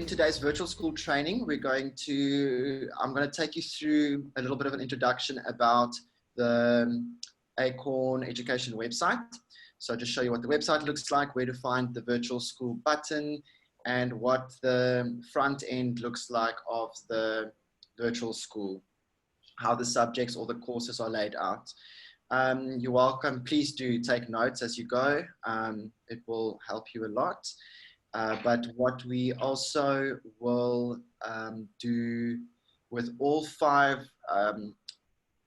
today's virtual school training, I'm going to take you through a little bit of an introduction about the Acorn education website. So just show you what the website looks like, where to find the virtual school button, and what the front end looks like of the virtual school, how the subjects or the courses are laid out. You're welcome. Please do take notes as you go. It will help you a lot. But what we also will do with all 5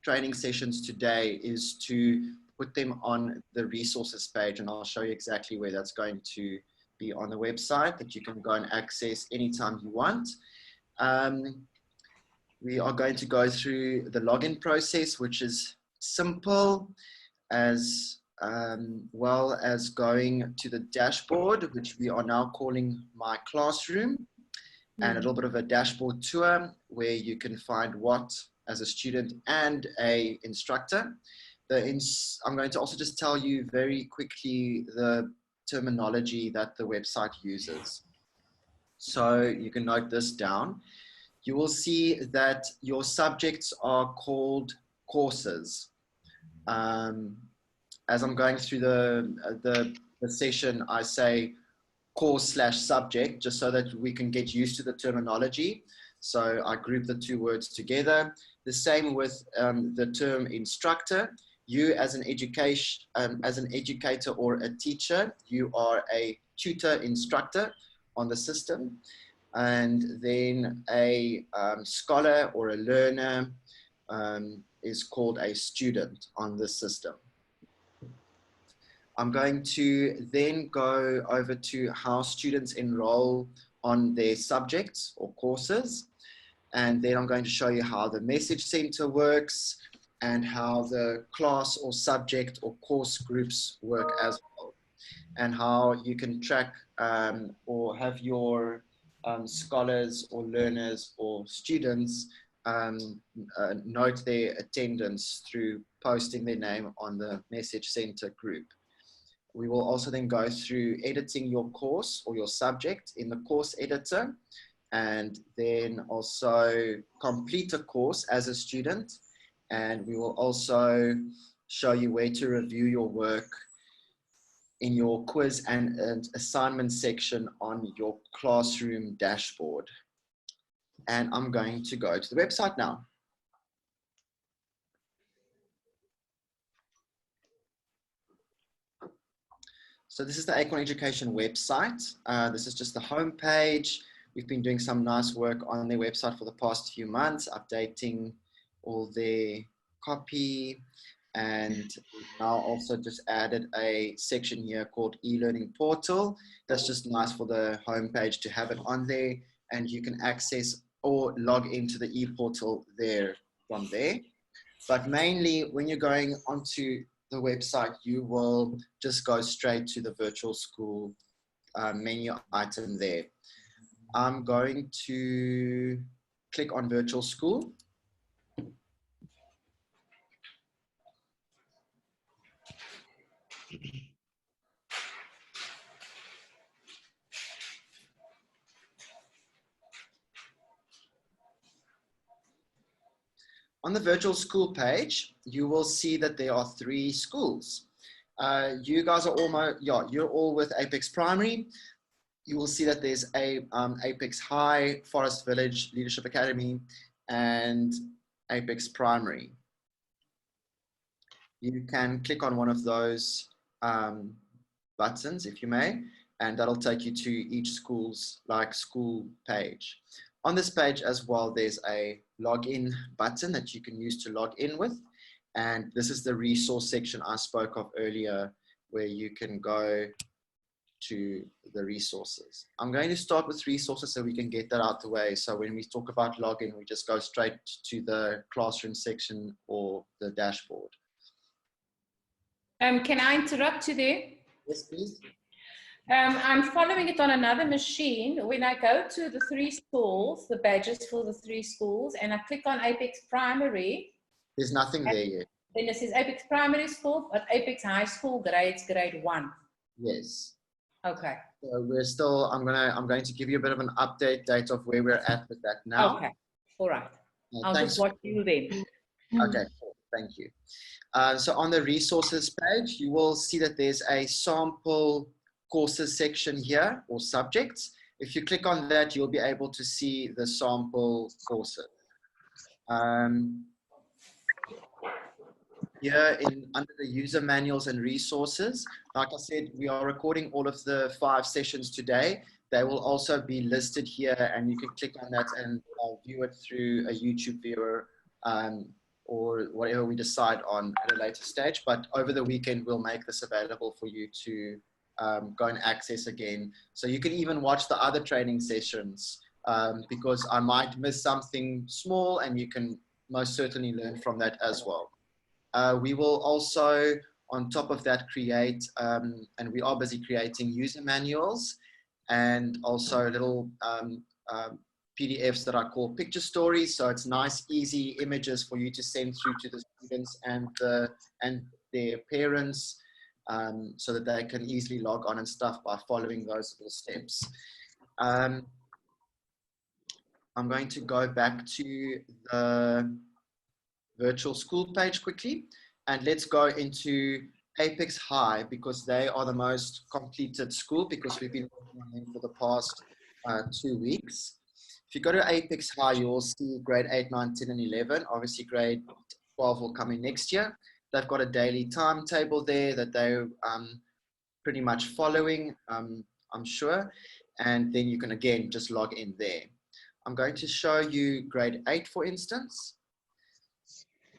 training sessions today is to put them on the resources page, and I'll show you exactly where that's going to be on the website that you can go and access anytime you want. We are going to go through the login process, which is simple, as well as going to the dashboard, which we are now calling My Classroom, and a little bit of a dashboard tour where you can find what, as a student and a instructor. I'm going to also just tell you very quickly the terminology that the website uses. So you can note this down. You will see that your subjects are called courses. As I'm going through the session, I say course/subject, just so that we can get used to the terminology. So I group the 2 words together. The same with the term instructor. You as an educator or a teacher, you are a tutor instructor on the system. And then a scholar or a learner is called a student on the system. I'm going to then go over to how students enroll on their subjects or courses. And then I'm going to show you how the message center works and how the class or subject or course groups work as well. And how you can track or have your scholars or learners or students note their attendance through posting their name on the message center group. We will also then go through editing your course or your subject in the course editor, and then also complete a course as a student. And we will also show you where to review your work in your quiz and assignment section on your classroom dashboard. And I'm going to go to the website now. So this is the Acorn Education website. This is just the home page. We've been doing some nice work on their website for the past few months, updating all their copy. And we've now also just added a section here called e-learning portal. That's just nice for the homepage to have it on there, and you can access or log into the e-portal there from there. But mainly when you're going onto the website, you will just go straight to the virtual school menu item there. I'm going to click on virtual school. On the virtual school page, you will see that there are 3 schools. You guys are you're all with Apex Primary. You will see that there's a Apex High, Forest Village Leadership Academy, and Apex Primary. You can click on one of those buttons, if you may, and that'll take you to each school's school page. On this page as well, there's a login button that you can use to log in with. And this is the resource section I spoke of earlier, where you can go to the resources. I'm going to start with resources so we can get that out the way. So when we talk about login, we just go straight to the classroom section or the dashboard. Can I interrupt you there? Yes, please. I'm following it on another machine. When I go to the 3 schools, the badges for the 3 schools, and I click on Apex Primary. There's nothing there yet. Then it says Apex Primary School, but Apex High School grades, grade 1. Yes. Okay. So we're still, I'm going to give you a bit of an update date of where we're at with that now. Okay. All right. I'll Thanks. just watch you then. Okay, cool. Thank you. So on the resources page, you will see that there's a sample courses section here, or subjects. If you click on that, you'll be able to see the sample courses. Here under the user manuals and resources, like I said, we are recording all of the 5 sessions today. They will also be listed here, and you can click on that and view it through a YouTube viewer, or whatever we decide on at a later stage. But over the weekend, we'll make this available for you to go and access again. So you can even watch the other training sessions, because I might miss something small, and you can most certainly learn from that as well. We will also, on top of that, create, and we are busy creating user manuals, and also little PDFs that I call picture stories. So it's nice, easy images for you to send through to the students and their parents, so that they can easily log on and stuff by following those little steps. I'm going to go back to the virtual school page quickly, and let's go into Apex High, because they are the most completed school, because we've been working on them for the past 2 weeks. If you go to Apex High, you will see grade 8, 9, 10, and 11. Obviously grade 12 will come in next year. They've got a daily timetable there that they're pretty much following, I'm sure. And then you can again just log in there. I'm going to show you grade 8, for instance.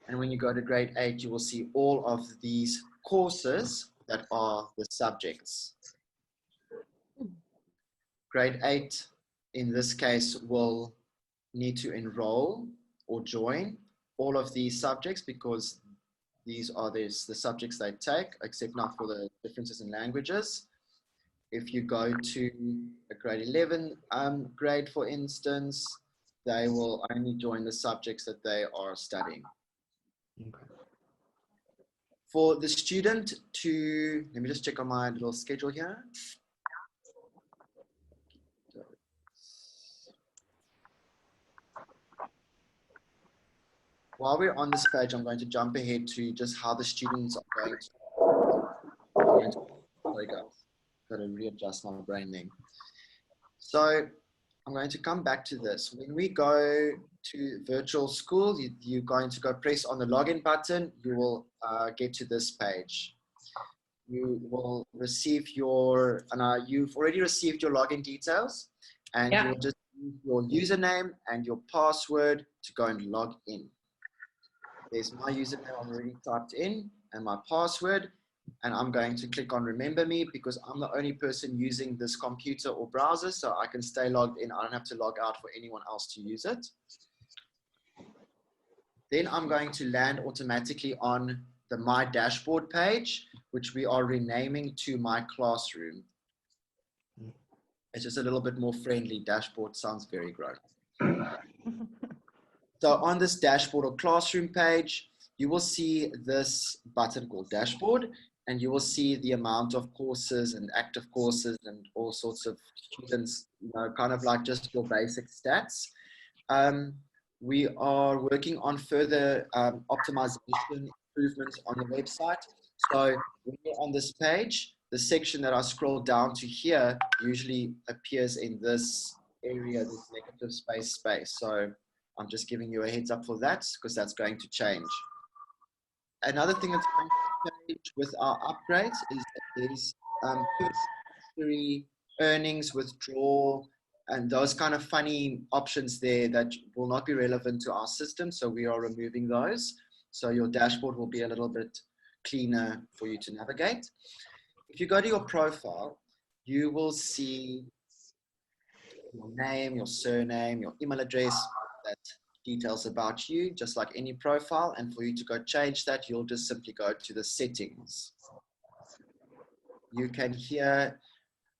And when you go to grade 8, you will see all of these courses that are the subjects. Grade 8, in this case, will need to enroll or join all of these subjects, because these are the subjects they take, except now for the differences in languages. If you go to a grade 11 grade, for instance, they will only join the subjects that they are studying. Okay. For the student to, let me just check on my little schedule here. While we're on this page, I'm going to jump ahead to just how the students are going to sorry guys, got to readjust my brain then. So I'm going to come back to this. When we go to virtual school, you're going to go press on the login button. You will get to this page. You will receive your, and you've already received your login details, and you'll just use your username and your password to go and log in. There's my username already typed in and my password, and I'm going to click on remember me, because I'm the only person using this computer or browser, so I can stay logged in. I don't have to log out for anyone else to use it. Then I'm going to land automatically on the My Dashboard page, which we are renaming to My Classroom. It's just a little bit more friendly. Dashboard sounds very grown. So on this dashboard or classroom page, you will see this button called Dashboard, and you will see the amount of courses and active courses and all sorts of students, you know, kind of like just your basic stats. We are working on further optimization improvements on the website. So when you're on this page, the section that I scroll down to here usually appears in this area, this negative space. So I'm just giving you a heads up for that, because that's going to change. Another thing that's going to change with our upgrades is that there's earnings, withdrawal, and those kind of funny options there that will not be relevant to our system. So we are removing those. So your dashboard will be a little bit cleaner for you to navigate. If you go to your profile, you will see your name, your surname, your email address, that details about you, just like any profile. And for you to go change that, you'll just simply go to the settings. You can here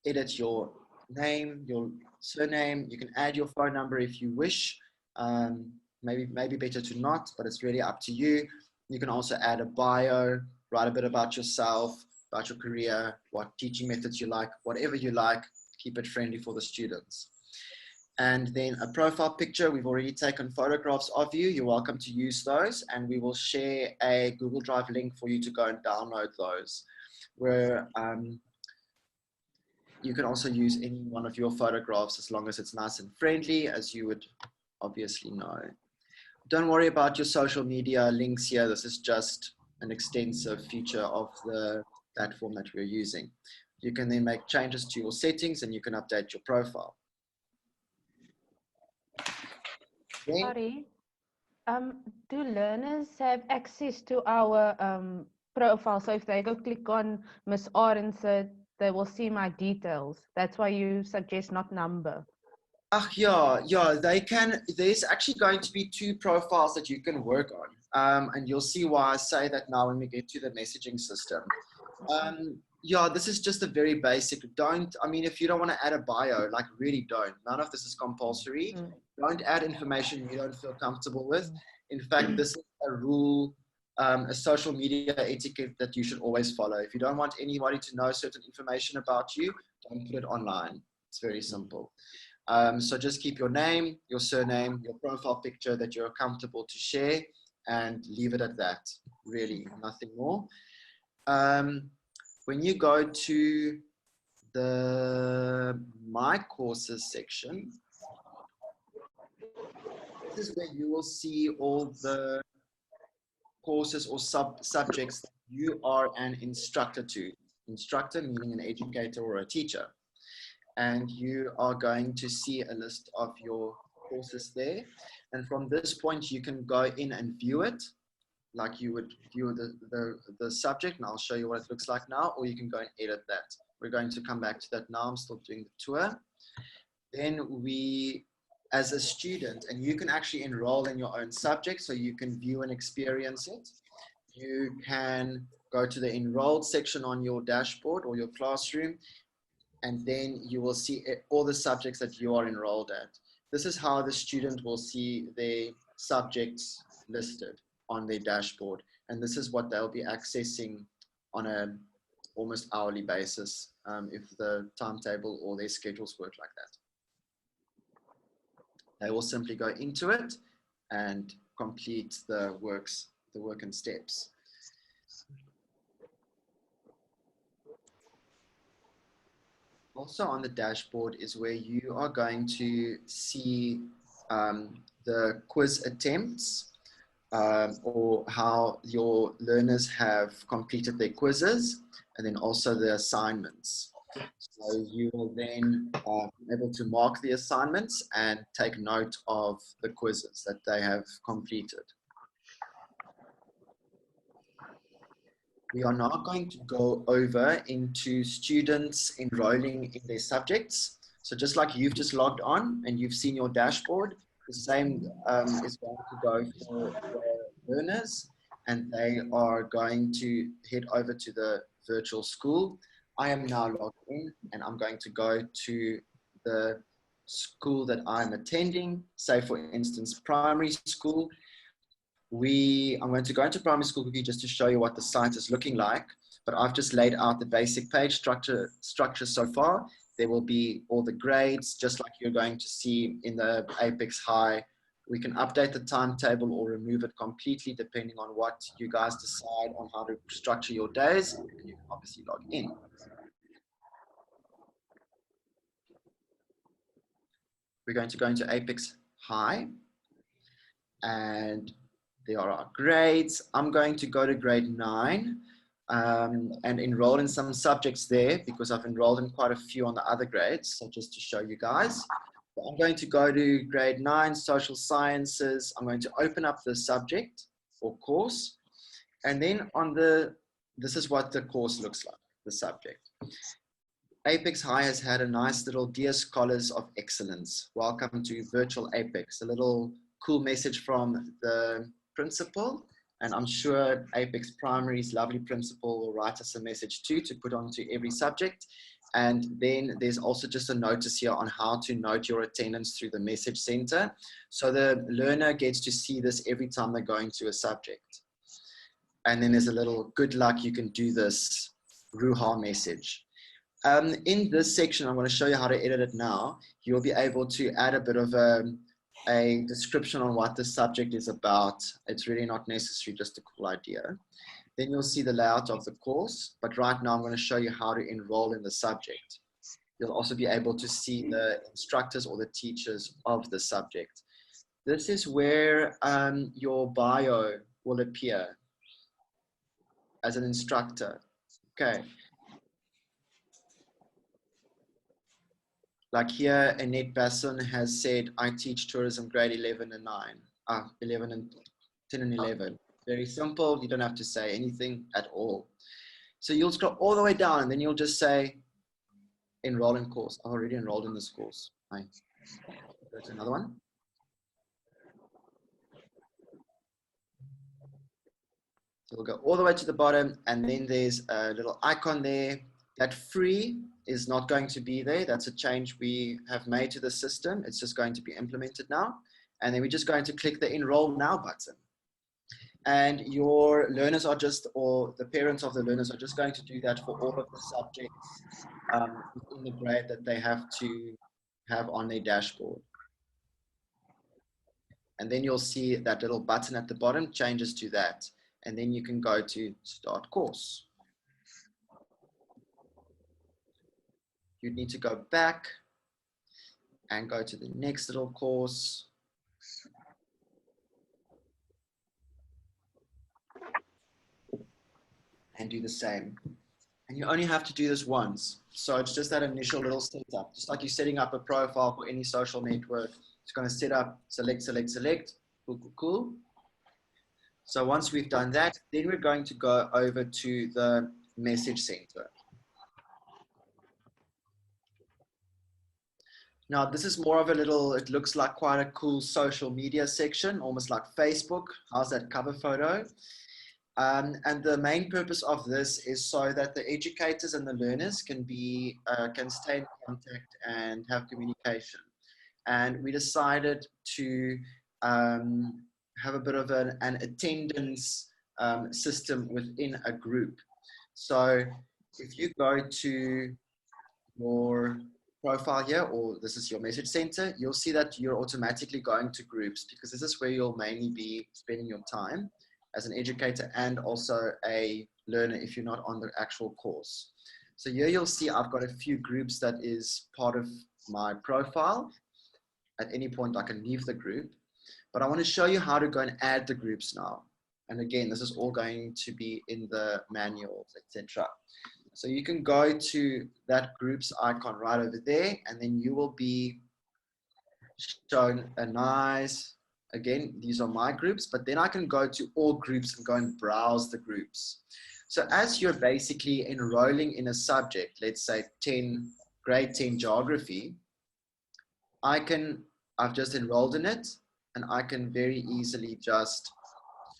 edit your name, your surname. You can add your phone number if you wish. Maybe better to not, but it's really up to you. You can also add a bio, write a bit about yourself. about your career, what teaching methods you like, whatever you like, keep it friendly for the students. And then a profile picture, we've already taken photographs of you. You're welcome to use those, and we will share a Google Drive link for you to go and download those, where you can also use any one of your photographs as long as it's nice and friendly, as you would obviously know. Don't worry about your social media links here. This is just an extensive feature of the platform that we're using. You can then make changes to your settings and you can update your profile. Sorry, do learners have access to our profile? So if they go click on Miss Orange, they will see my details. That's why you suggest not number. Yeah, they can. There's actually going to be 2 profiles that you can work on. And you'll see why I say that now when we get to the messaging system. Yeah, this is just a very basic. I mean, if you don't want to add a bio, like really don't. None of this is compulsory. Don't add information you don't feel comfortable with. In fact, this is a rule, a social media etiquette that you should always follow. If you don't want anybody to know certain information about you, don't put it online. It's very simple. So just keep your name, your surname, your profile picture that you're comfortable to share, and leave it at that. Really, nothing more. When you go to the My Courses section, this is where you will see all the courses or subjects that you are an instructor to. Instructor meaning an educator or a teacher. And you are going to see a list of your courses there. And from this point, you can go in and view it, like you would view the subject, and I'll show you what it looks like now, or you can go and edit that. We're going to come back to that now. I'm still doing the tour. Then we, as a student, and you can actually enroll in your own subject, so you can view and experience it. You can go to the enrolled section on your dashboard or your classroom, and then you will see all the subjects that you are enrolled at. This is how the student will see their subjects listed on their dashboard. And this is what they'll be accessing on an almost hourly basis if the timetable or their schedules work like that. They will simply go into it and complete the work and steps. Also on the dashboard is where you are going to see the quiz attempts or how your learners have completed their quizzes, and then also the assignments. So you will then be able to mark the assignments and take note of the quizzes that they have completed. We are now going to go over into students enrolling in their subjects. So just like you've just logged on and you've seen your dashboard, the same is going to go for the learners, and they are going to head over to the virtual school. I am now logged in and I'm going to go to the school that I'm attending, say for instance, primary school. I'm going to go into primary school quickly just to show you what the site is looking like, but I've just laid out the basic page structure so far. There will be all the grades, just like you're going to see in the Apex High. We can update the timetable or remove it completely depending on what you guys decide on how to structure your days, and you can obviously log in. We're going to go into Apex High, and there are our grades. I'm going to go to grade 9 and enroll in some subjects there because I've enrolled in quite a few on the other grades. So just to show you guys, I'm going to go to grade 9, social sciences. I'm going to open up the subject or course. And then this is what the course looks like, the subject. Apex High has had a nice little Dear Scholars of Excellence. Welcome to Virtual Apex. A little cool message from the principal, and I'm sure Apex Primary's lovely principal will write us a message too to put onto every subject. And then there's also just a notice here on how to note your attendance through the message center. So the learner gets to see this every time they're going to a subject. And then there's a little good luck, you can do this Ruha message. In this section, I'm going to show you how to edit it now. You'll be able to add a bit of a description on what the subject is about. It's really not necessary, just a cool idea. Then you'll see the layout of the course, but right now I'm going to show you how to enroll in the subject. You'll also be able to see the instructors or the teachers of the subject. This is where your bio will appear as an instructor. Okay. Like here, Annette Basson has said, I teach tourism grade 11 and 9, 11 and 10 and 11. Very simple. You don't have to say anything at all. So you'll scroll all the way down and then you'll just say, enroll in course. I've already enrolled in this course. Go to another one. So we'll go all the way to the bottom and then there's a little icon there. That free is not going to be there. That's a change we have made to the system. It's just going to be implemented now. And then we're just going to click the enroll now button. And your learners are just, or the parents of the learners are just going to do that for all of the subjects in the grade that they have to have on their dashboard. And then you'll see that little button at the bottom changes to that. And then you can go to start course. You'd need to go back and go to the next little course. And do the same. And you only have to do this once. So it's just that initial little setup. Just like you're setting up a profile for any social network. It's going to set up, select, select, select. Cool, cool, cool. So once we've done that, then we're going to go over to the message center. Now, this is more of a little, it looks like quite a cool social media section, almost like Facebook. How's that cover photo? And the main purpose of this is so that the educators and the learners can stay in contact and have communication. And we decided to have a bit of an attendance system within a group. So if you go to your profile here, or this is your message center, you'll see that you're automatically going to groups because this is where you'll mainly be spending your time as an educator and also a learner if you're not on the actual course. So here you'll see I've got a few groups that is part of my profile. At any point I can leave the group, but I want to show you how to go and add the groups now. And again, this is all going to be in the manuals, etc. So you can go to that groups icon right over there, and then you will be shown a nice, again, these are my groups, but then I can go to all groups and go and browse the groups. So as you're basically enrolling in a subject, let's say grade 10 geography, I've just enrolled in it, and I can very easily just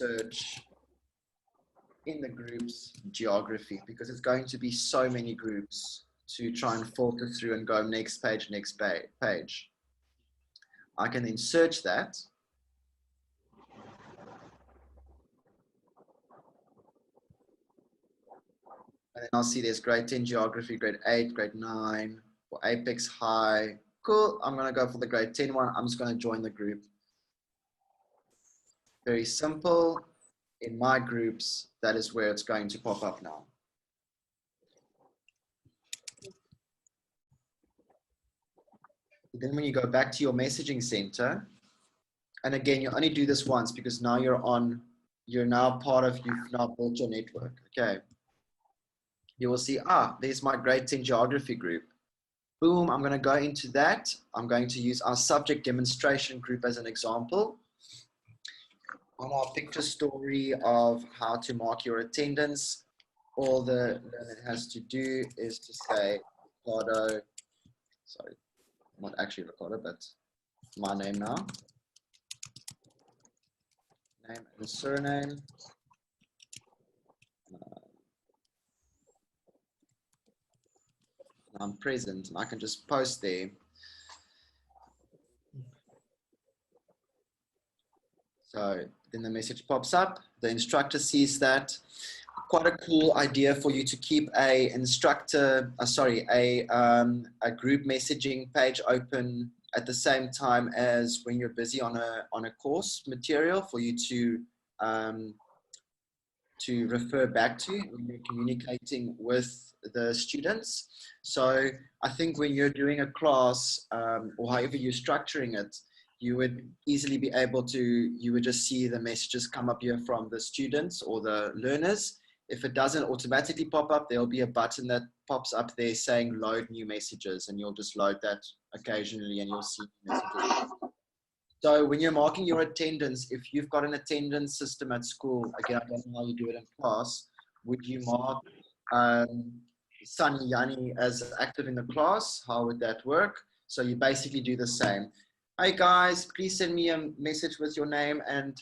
search in the groups geography because it's going to be so many groups to try and filter through and go next page, next page. I can then search that. And then I'll see there's grade 10 geography, grade 8, grade 9, for Apex High. Cool, I'm gonna go for the grade 10 one. I'm just gonna join the group. Very simple. In my groups, that is where it's going to pop up now. Then when you go back to your messaging center, and again, you only do this once because now you've now built your network, okay? You will see, there's my grade 10 geography group. Boom, I'm gonna go into that. I'm going to use our subject demonstration group as an example. On our picture story of how to mark your attendance, all the learner has to do is to say Ricardo, sorry, not actually Ricardo, but my name now. Name and surname. I'm present and I can just post there. So then the message pops up, the instructor sees that. quite a cool idea for you to keep a group messaging page open at the same time as when you're busy on a course material for you to refer back to when you're communicating with the students. So I think when you're doing a class or however you're structuring it, you would easily be able to, you would just see the messages come up here from the students or the learners. If it doesn't automatically pop up, there'll be a button that pops up there saying load new messages, and you'll just load that occasionally and you'll see messages. So when you're marking your attendance, if you've got an attendance system at school, again, I don't know how you do it in class, would you mark Sunny Yani as active in the class? How would that work? So you basically do the same. Hi guys, please send me a message with your name and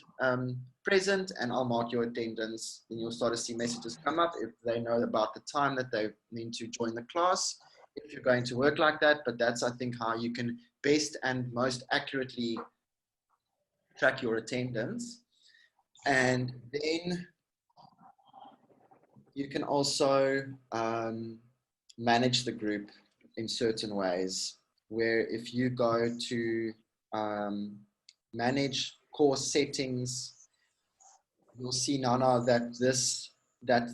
present, and I'll mark your attendance. And you'll start to see messages come up if they know about the time that they need to join the class, if you're going to work like that. But that's, I think, how you can best and most accurately track your attendance. And then you can also manage the group in certain ways, where if you go to manage course settings, you'll see now that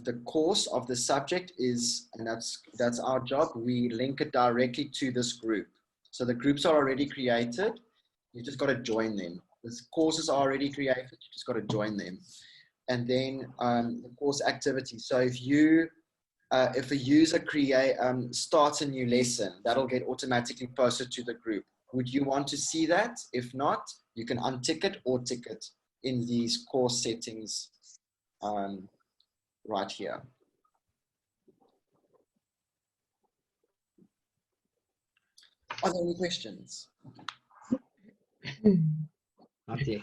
the course of the subject is, and that's our job, we link it directly to this group. So the groups are already created, you just got to join them. The courses are already created, you just got to join them. And then the course activity. So if a user starts a new lesson, that'll get automatically posted to the group. Would you want to see that? If not, you can untick it or tick it in these course settings right here. Are there any questions? Not yet.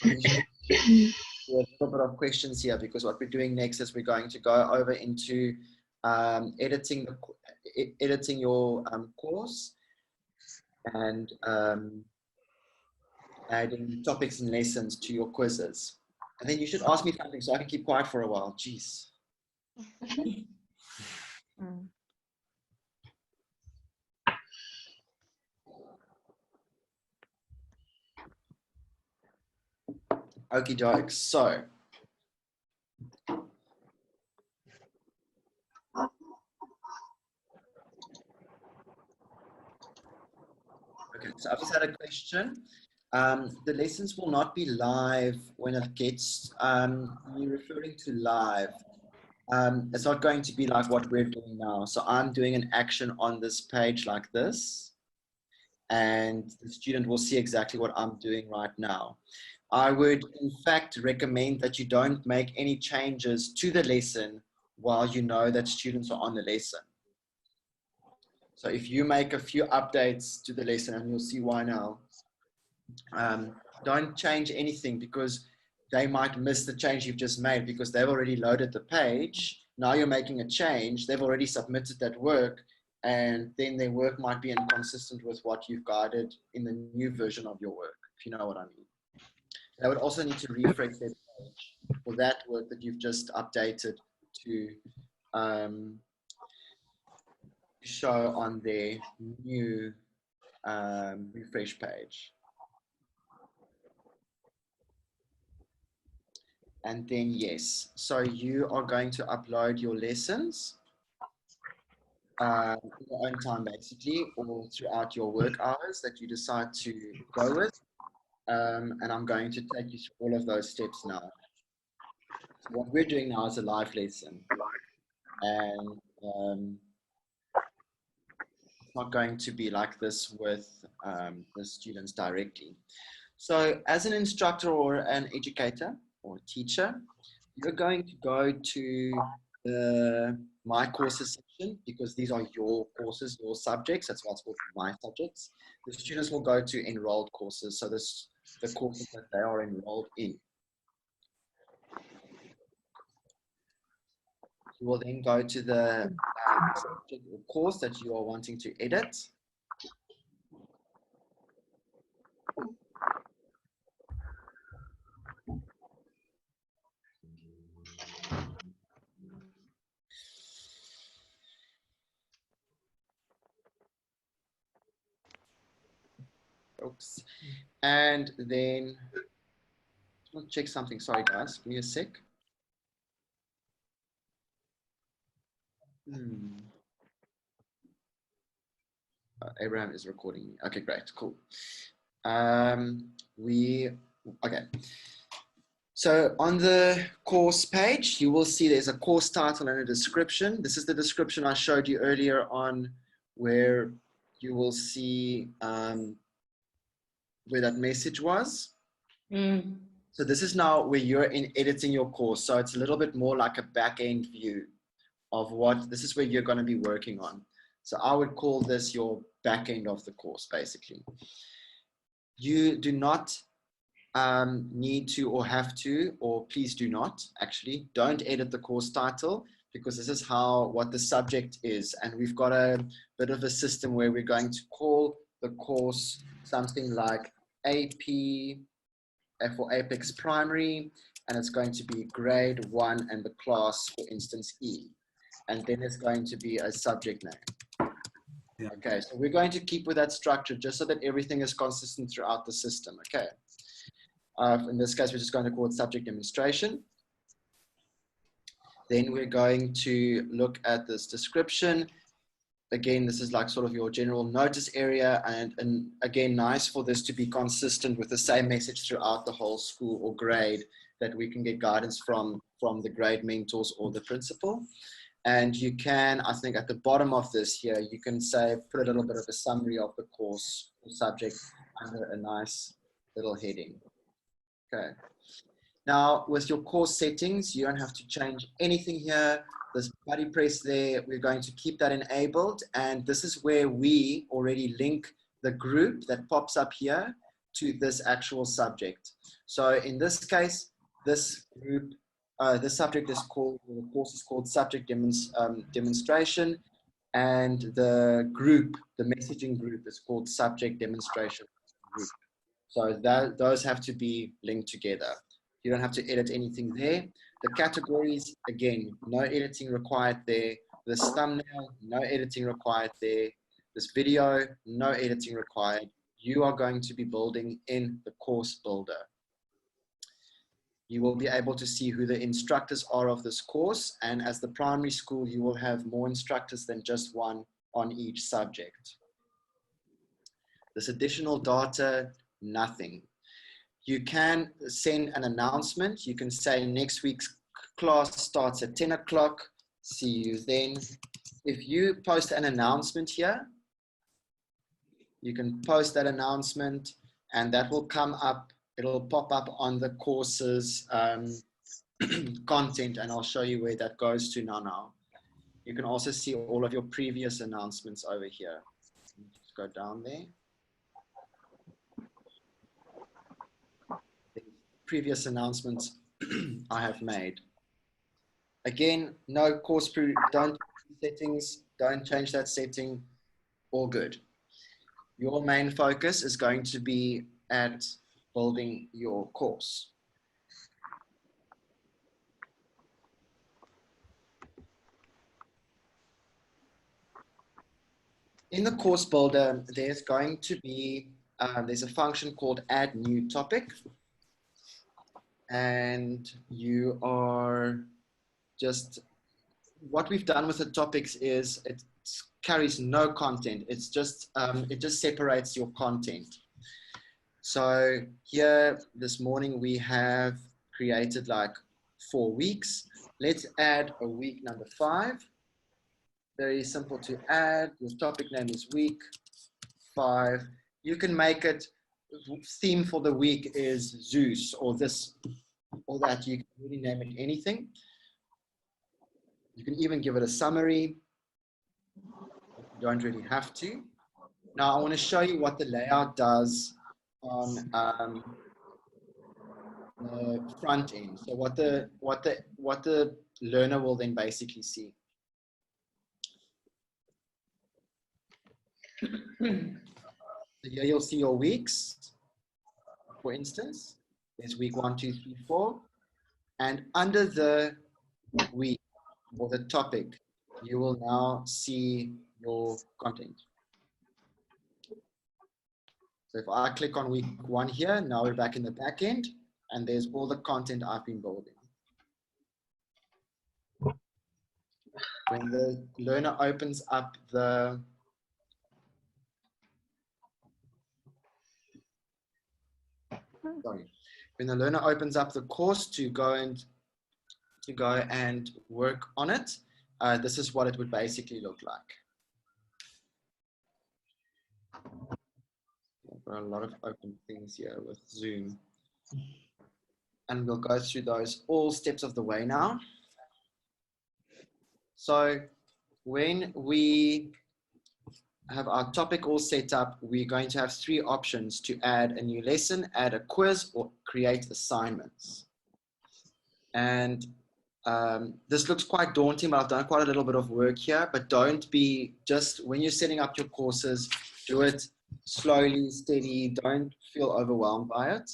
Okay. A little bit of questions here, because what we're doing next is we're going to go over into editing your course and adding topics and lessons to your quizzes. And then you should ask me something so I can keep quiet for a while. Jeez. Okie doke. So okay, so I've just had a question. The lessons will not be live when it gets, you're referring to live. It's not going to be like what we're doing now. So I'm doing an action on this page like this, and the student will see exactly what I'm doing right now. I would, in fact, recommend that you don't make any changes to the lesson while you know that students are on the lesson. So if you make a few updates to the lesson, and you'll see why now, don't change anything, because they might miss the change you've just made because they've already loaded the page. Now you're making a change, they've already submitted that work, and then their work might be inconsistent with what you've guided in the new version of your work, if you know what I mean. They would also need to refresh their page for that work that you've just updated to show on their new refresh page. And then yes, so you are going to upload your lessons in your own time basically, or throughout your work hours that you decide to go with. And I'm going to take you through all of those steps now. So what we're doing now is a live lesson, and it's not going to be like this with the students directly. So as an instructor or an educator or a teacher, you're going to go to the My Courses section, because these are your courses, your subjects. That's why it's called My Subjects. The students will go to enrolled courses. So the courses that they are enrolled in. You will then go to the subject or course that you are wanting to edit. Oops. And then, I'll check something. Sorry, guys. Give me a sec. Abraham is recording me. Okay, great. Cool. Okay. So on the course page, you will see there's a course title and a description. This is the description I showed you earlier on, where you will see where that message was. So this is now where you're editing your course. So it's a little bit more like a back-end view of this is where you're going to be working on. So I would call this your back end of the course, basically. You do not need to or have to, or please do not, actually, don't edit the course title, because this is what the subject is. And we've got a bit of a system where we're going to call the course something like AP for Apex Primary, and it's going to be grade 1 and the class, for instance, E. And then it's going to be a subject name. Yeah. Okay, so we're going to keep with that structure just so that everything is consistent throughout the system. Okay. In this case, we're just going to call it subject demonstration. Then we're going to look at this description. Again, this is like sort of your general notice area, and again, nice for this to be consistent with the same message throughout the whole school or grade, that we can get guidance from the grade mentors or the principal. And you can, I think at the bottom of this here, you can say, put a little bit of a summary of the course or subject under a nice little heading. Okay. Now, with your course settings, you don't have to change anything here. This buddy press there, we're going to keep that enabled. And this is where we already link the group that pops up here to this actual subject. So in this case, this group, the subject is called, the course is called subject demonstration, and the group, the messaging group, is called subject demonstration group. So those have to be linked together. You don't have to edit anything there. The categories, again, no editing required there. This thumbnail, no editing required there. This video, no editing required. You are going to be building in the course builder. You will be able to see who the instructors are of this course. And as the primary school, you will have more instructors than just one on each subject. This additional data, nothing. You can send an announcement. You can say next week's class starts at 10 o'clock. See you then. If you post an announcement here, you can post that announcement and that will come up. It'll pop up on the course's content, and I'll show you where that goes to now. You can also see all of your previous announcements over here. Just go down there. Previous announcements I have made. Again, no course don't settings, don't change that setting, all good. Your main focus is going to be at building your course. In the course builder, there's going to be, there's a function called add new topic. And you are just, what we've done with the topics is it carries no content. It's just, it just separates your content. So here this morning we have created like 4 weeks. Let's add a week number 5. Very simple to add. Your topic name is week 5. You can make it, theme for the week is Zeus or this or that. You can really name it anything. You can even give it a summary. You don't really have to. Now I want to show you what the layout does on the front end. So what the learner will then basically see. So here you'll see your weeks. For instance, there's week 1, 2, 3, 4, and under the week or the topic, you will now see your content. So if I click on week 1 here, now we're back in the back end, and there's all the content I've been building. When the learner opens up the when the learner opens up the course to go and work on it, this is what it would basically look like. I've got a lot of open things here with Zoom. And we'll go through those all steps of the way now. So when we have our topic all set up, we're going to have 3 options to add a new lesson, add a quiz, or create assignments. And this looks quite daunting, but I've done quite a little bit of work here. But don't be just, when you're setting up your courses, do it slowly, steady. Don't feel overwhelmed by it.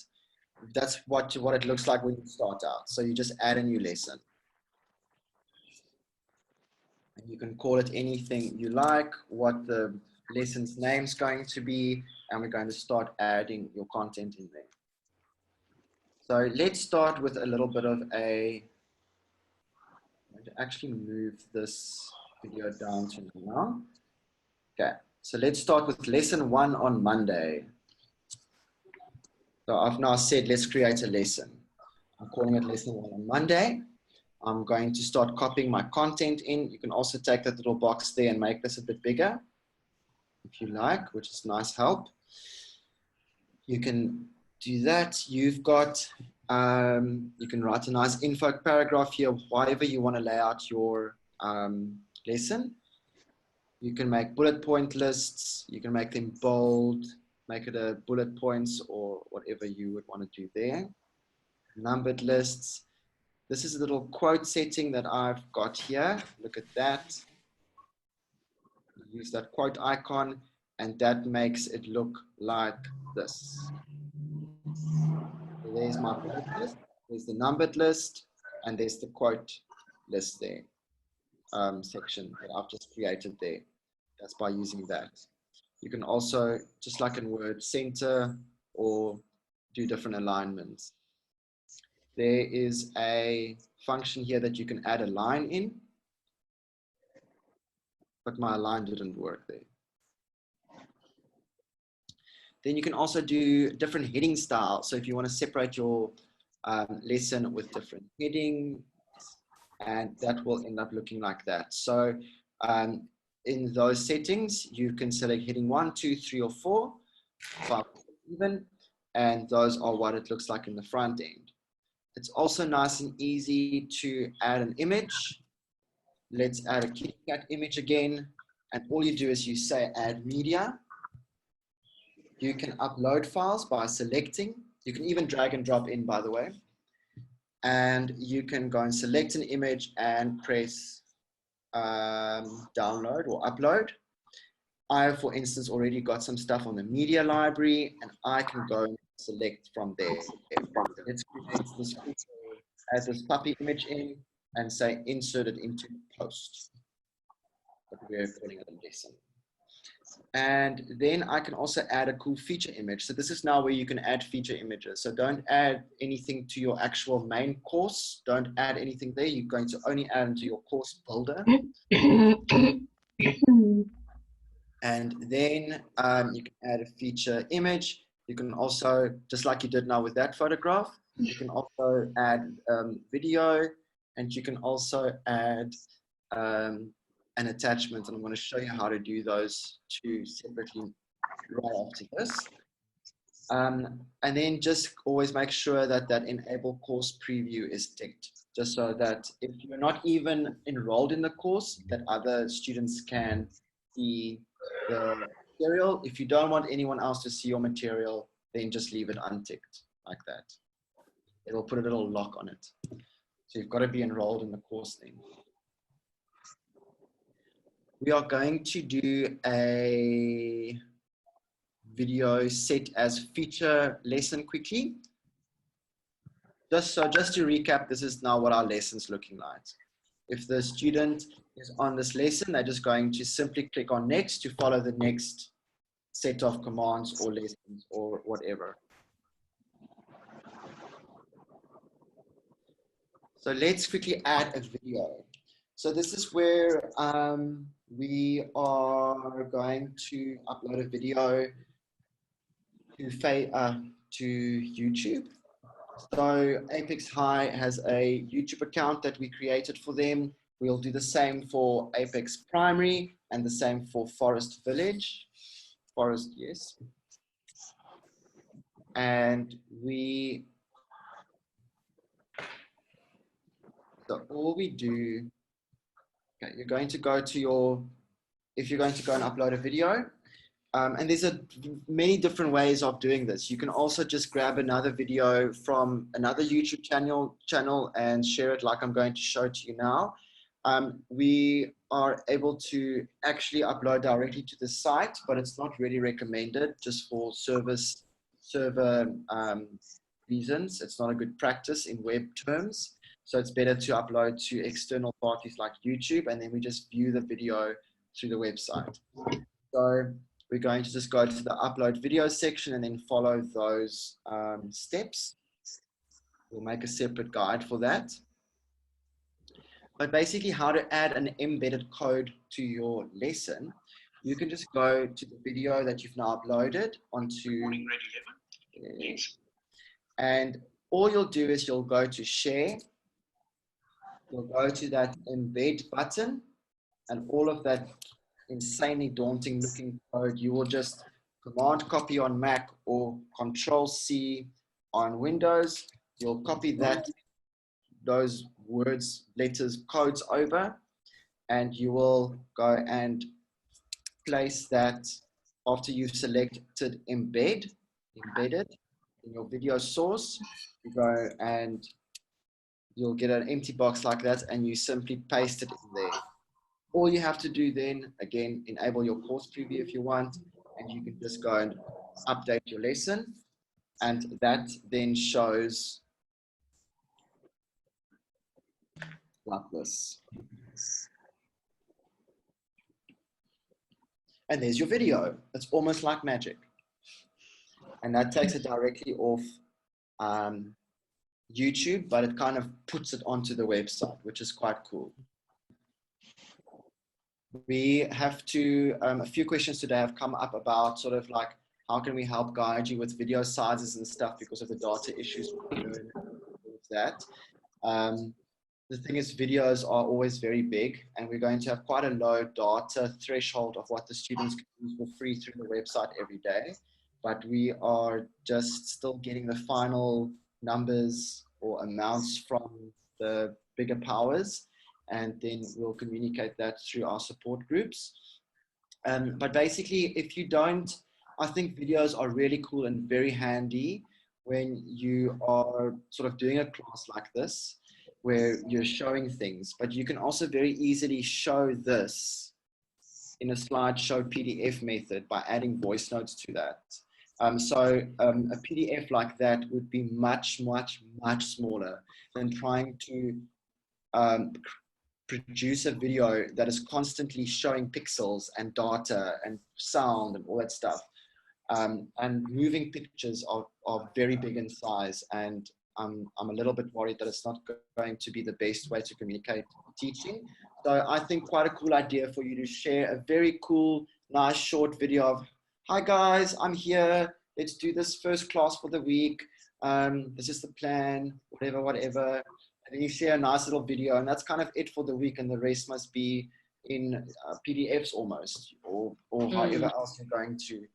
That's what it looks like when you start out. So you just add a new lesson. And you can call it anything you like, what the lesson's name's going to be, and we're going to start adding your content in there. So let's start with a little bit of a, I'm going to actually move this video down to now. Okay, so let's start with lesson 1 on Monday. So I've now said, let's create a lesson. I'm calling it lesson 1 on Monday. I'm going to start copying my content in. You can also take that little box there and make this a bit bigger if you like, which is nice help. You can do that. You've got, you can write a nice info paragraph here, however you want to lay out your lesson. You can make bullet point lists. You can make them bold, make it a bullet points or whatever you would want to do there. Numbered lists. This is a little quote setting that I've got here. Look at that. Use that quote icon, and that makes it look like this. So there's my bullet list, there's the numbered list, and there's the quote list there, section that I've just created there. That's by using that. You can also, just like in Word, center or do different alignments. There is a function here that you can add a line in, but my line didn't work there. Then you can also do different heading styles. So if you want to separate your lesson with different headings, and that will end up looking like that. So in those settings, you can select heading 1, 2, 3, or 4, 5, even, and those are what it looks like in the front end. It's also nice and easy to add an image. Let's add a kitty cat image again. And all you do is you say add media. You can upload files by selecting. You can even drag and drop in, by the way. And you can go and select an image and press download or upload. I, for instance, already got some stuff on the media library, and I can go and select from there. Let's create this, add this puppy image in and say insert it into post. But we're calling it a lesson. And then I can also add a cool feature image. So this is now where you can add feature images. So don't add anything to your actual main course. Don't add anything there. You're going to only add into your course builder. And then you can add a feature image. You can also, just like you did now with that photograph, you can also add video, and you can also add an attachment. And I'm going to show you how to do those 2 separately right after this. And then just always make sure that that enable course preview is ticked, just so that if you're not even enrolled in the course, that other students can see the material. If you don't want anyone else to see your material, then just leave it unticked like that. It'll put a little lock on it. So you've got to be enrolled in the course then. We are going to do a video set as feature lesson quickly. Just to recap, this is now what our lesson's looking like. If the student is on this lesson, they're just going to simply click on next to follow the next set of commands or lessons or whatever. So let's quickly add a video. So this is where we are going to upload a video to YouTube. So Apex High has a YouTube account that we created for them. We'll do the same for Apex Primary and the same for Forest Village. Forest, yes. And so all we do, okay, you're going to go to if you're going to go and upload a video, and there's many different ways of doing this. You can also just grab another video from another YouTube channel and share it like I'm going to show to you now. We are able to actually upload directly to the site, but it's not really recommended just for server reasons. It's not a good practice in web terms. So it's better to upload to external parties like YouTube, and then we just view the video through the website. So we're going to just go to the upload video section and then follow those steps. We'll make a separate guide for that. But basically how to add an embedded code to your lesson, you can just go to the video that you've now uploaded onto, and all you'll do is you'll go to share, you'll go to that embed button, and all of that insanely daunting looking code, you will just command copy on Mac or Control C on Windows. You'll copy those words, letters, codes over, and you will go and place that after you've selected embedded in your video source. You go and you'll get an empty box like that, and you simply paste it in there. All you have to do then, again, enable your course preview if you want, and you can just go and update your lesson, and that then shows like this. And there's your video. It's almost like magic. And that takes it directly off YouTube, but it kind of puts it onto the website, which is quite cool. We have a few questions today have come up about sort of like, how can we help guide you with video sizes and stuff because of the data issues with that. The thing is, videos are always very big, and we're going to have quite a low data threshold of what the students can use for free through the website every day. But we are just still getting the final numbers or amounts from the bigger powers, and then we'll communicate that through our support groups. But basically, if you don't, I think videos are really cool and very handy when you are sort of doing a class like this, where you're showing things, but you can also very easily show this in a slideshow PDF method by adding voice notes to that. So a PDF like that would be much, much, much smaller than trying to produce a video that is constantly showing pixels and data and sound and all that stuff. And moving pictures are very big in size, and I'm a little bit worried that it's not going to be the best way to communicate teaching. So I think quite a cool idea for you to share a very cool, nice short video of, hi guys, I'm here. Let's do this first class for the week. This is the plan, whatever. And then you share a nice little video, and that's kind of it for the week. And the rest must be in PDFs almost, or however else you're going to.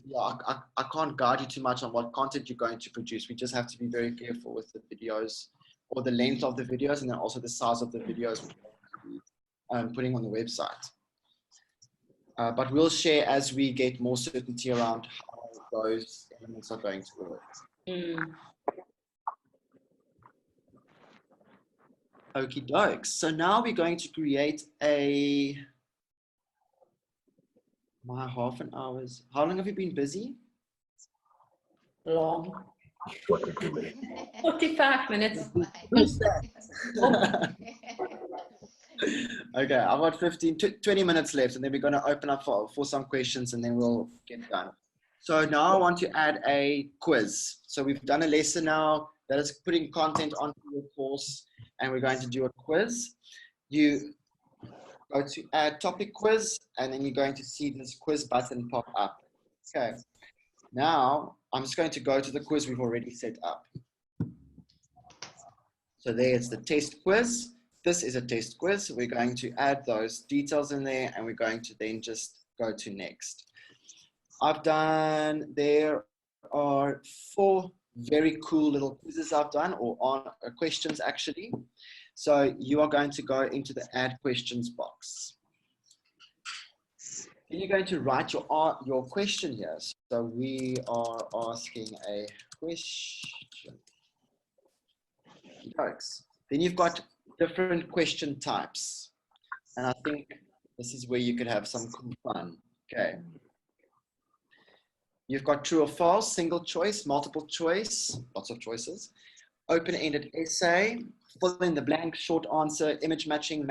Yeah, I can't guide you too much on what content you're going to produce. We just have to be very careful with the videos, or the length of the videos, and then also the size of the videos we're putting on the website. But we'll share as we get more certainty around how those elements are going to work. Okie dokes. So now we're going to create my half an hour's. How long have you been busy? Long. 45 minutes. Okay, I've got 20 minutes left, and then we're going to open up for some questions, and then we'll get done. So now I want to add a quiz. So we've done a lesson now that is putting content onto your course, and we're going to do a quiz. You go to add topic quiz, and then you're going to see this quiz button pop up. Okay, now I'm just going to go to the quiz we've already set up. So there's the test quiz. This is a test quiz. We're going to add those details in there, and we're going to then just go to next. There are 4 very cool little quizzes I've done, or questions actually. So you are going to go into the add questions box. Then you're going to write your question here. So we are asking a question. Jokes. Then you've got different question types. And I think this is where you could have some cool fun. Okay. You've got true or false, single choice, multiple choice, lots of choices, open-ended essay, fill in the blank, short answer, image matching,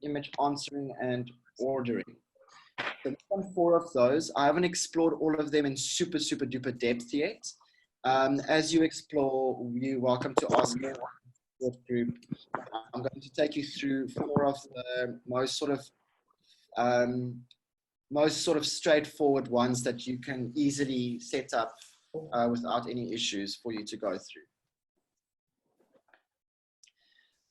image answering, and ordering. So we've done 4 of those. I haven't explored all of them in super duper depth yet. As you explore, you're welcome to ask me group. I'm going to take you through 4 of the most sort of straightforward ones that you can easily set up without any issues for you to go through.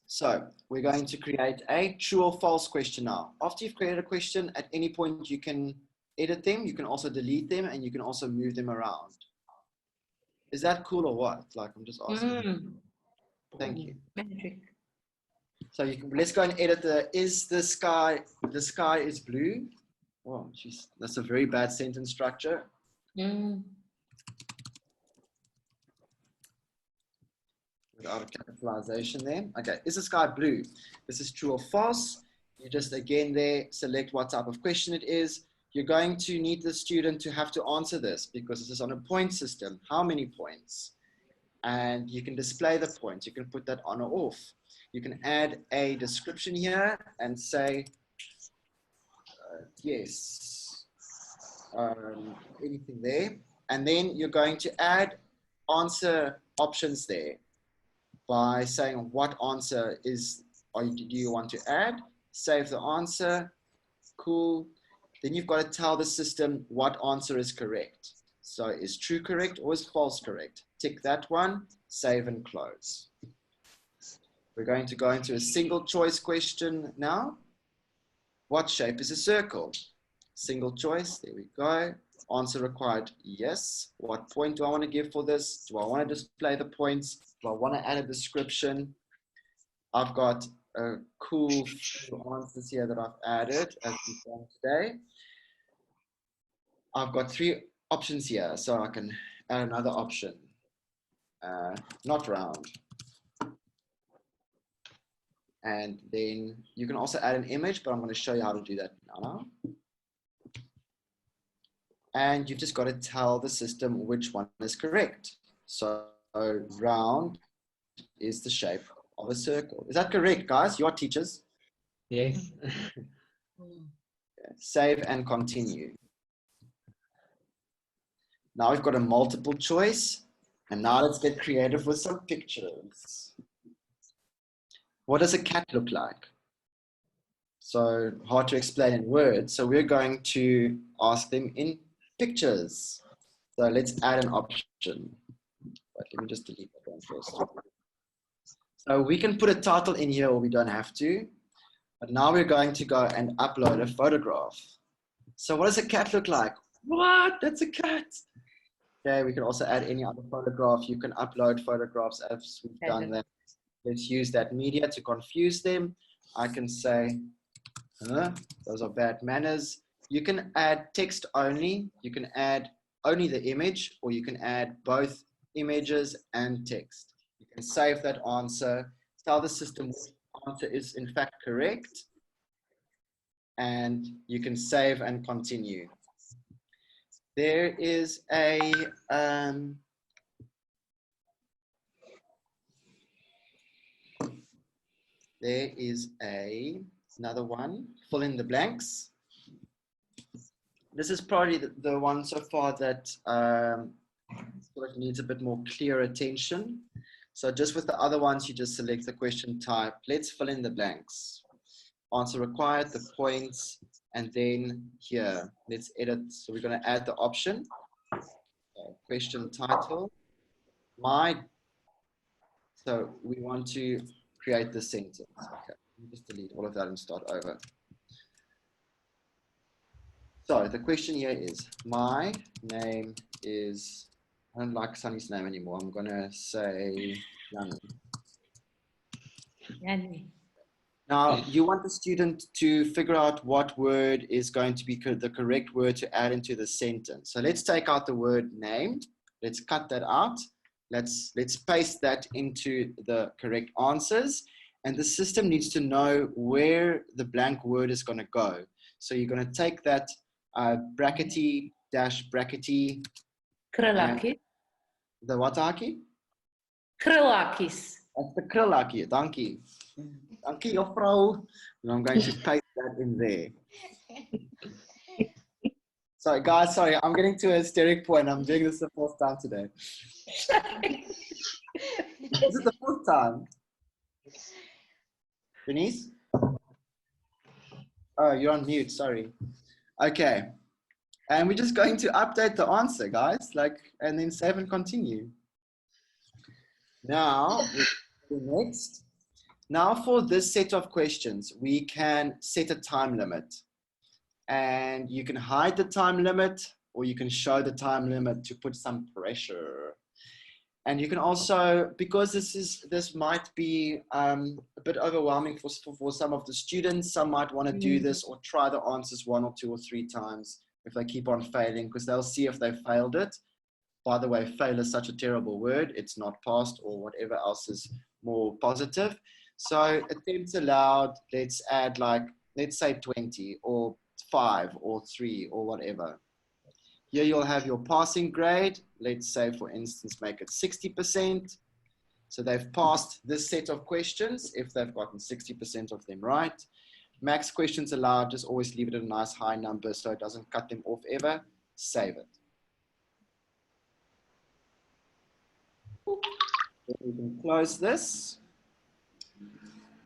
So we're going to create a true or false question now. After you've created a question, at any point you can edit them, you can also delete them, and you can also move them around. Is that cool or what? Like, I'm just asking. Thank you. Magic. So let's go and edit the sky is blue. Oh, geez, that's a very bad sentence structure. Without a capitalization there. Okay, is the sky blue? This is true or false. You just again there select what type of question it is. You're going to need the student to have to answer this because this is on a point system. How many points? And you can display the points. You can put that on or off. You can add a description here and say, yes, anything there. And then you're going to add answer options there by saying what answer do you want to add. Save the answer. Cool. Then you've got to tell the system what answer is correct. So is true correct or is false correct? Tick that one, save and close. We're going to go into a single choice question now. What shape is a circle? Single choice, there we go. Answer required, yes. What point do I want to give for this? Do I want to display the points? Do I want to add a description? I've got a cool few answers here that I've added as we've done today. I've got 3 options here, so I can add another option. Not round. And then you can also add an image, but I'm going to show you how to do that now. And you've just got to tell the system which one is correct. So round is the shape of a circle. Is that correct, guys? You're teachers. Yes. Save and continue. Now we've got a multiple choice. And now let's get creative with some pictures. What does a cat look like? So hard to explain in words. So we're going to ask them in pictures. So let's add an option. But let me just delete that one first. So we can put a title in here or we don't have to. But now we're going to go and upload a photograph. So what does a cat look like? What? That's a cat. Okay, we can also add any other photograph. You can upload photographs as we've done that. Let's use that media to confuse them. I can say, those are bad manners. You can add text only. You can add only the image, or you can add both images and text. You can save that answer, tell the system which answer is in fact correct, and you can save and continue. There is a Another one, fill in the blanks. This is probably the one so far that sort of needs a bit more clear attention. So just with the other ones, you just select the question type. Let's fill in the blanks. Answer required, the points, and then here, let's edit. So we're going to add the option. Question title. So we want to create the sentence. Okay, let me just delete all of that and start over. So the question here is, my name is, I don't like Sunny's name anymore. I'm going to say Yanni. Yanni. Now, you want the student to figure out what word is going to be the correct word to add into the sentence. So let's take out the word name. Let's cut that out. Let's paste that into the correct answers. And the system needs to know where the blank word is going to go. So you're going to take that brackety dash brackety. Krillakis. The wat hakie? Krillakis. That's the krillakkie. Dankie. Dankie, juffrou. And I'm going to paste that in there. Sorry, guys, sorry. I'm getting to a hysteric point. I'm doing this the fourth time today. Is it the fourth time? Denise? Oh, you're on mute. Sorry. Okay. And we're just going to update the answer, guys, and then save and continue. Now, next. Now for this set of questions, we can set a time limit. And you can hide the time limit, or you can show the time limit to put some pressure. And you can also, because this might be a bit overwhelming for some of the students, some might want to do this or try the answers 1 or 2 or 3 times if they keep on failing, because they'll see if they failed it. By the way, fail is such a terrible word. It's not passed or whatever else is more positive. So attempts allowed, let's add let's say 20 or 5 or 3 or whatever. Here you'll have your passing grade. Let's say, for instance, make it 60%. So they've passed this set of questions if they've gotten 60% of them right. Max questions allowed, just always leave it at a nice high number so it doesn't cut them off ever. Save it. We can close this.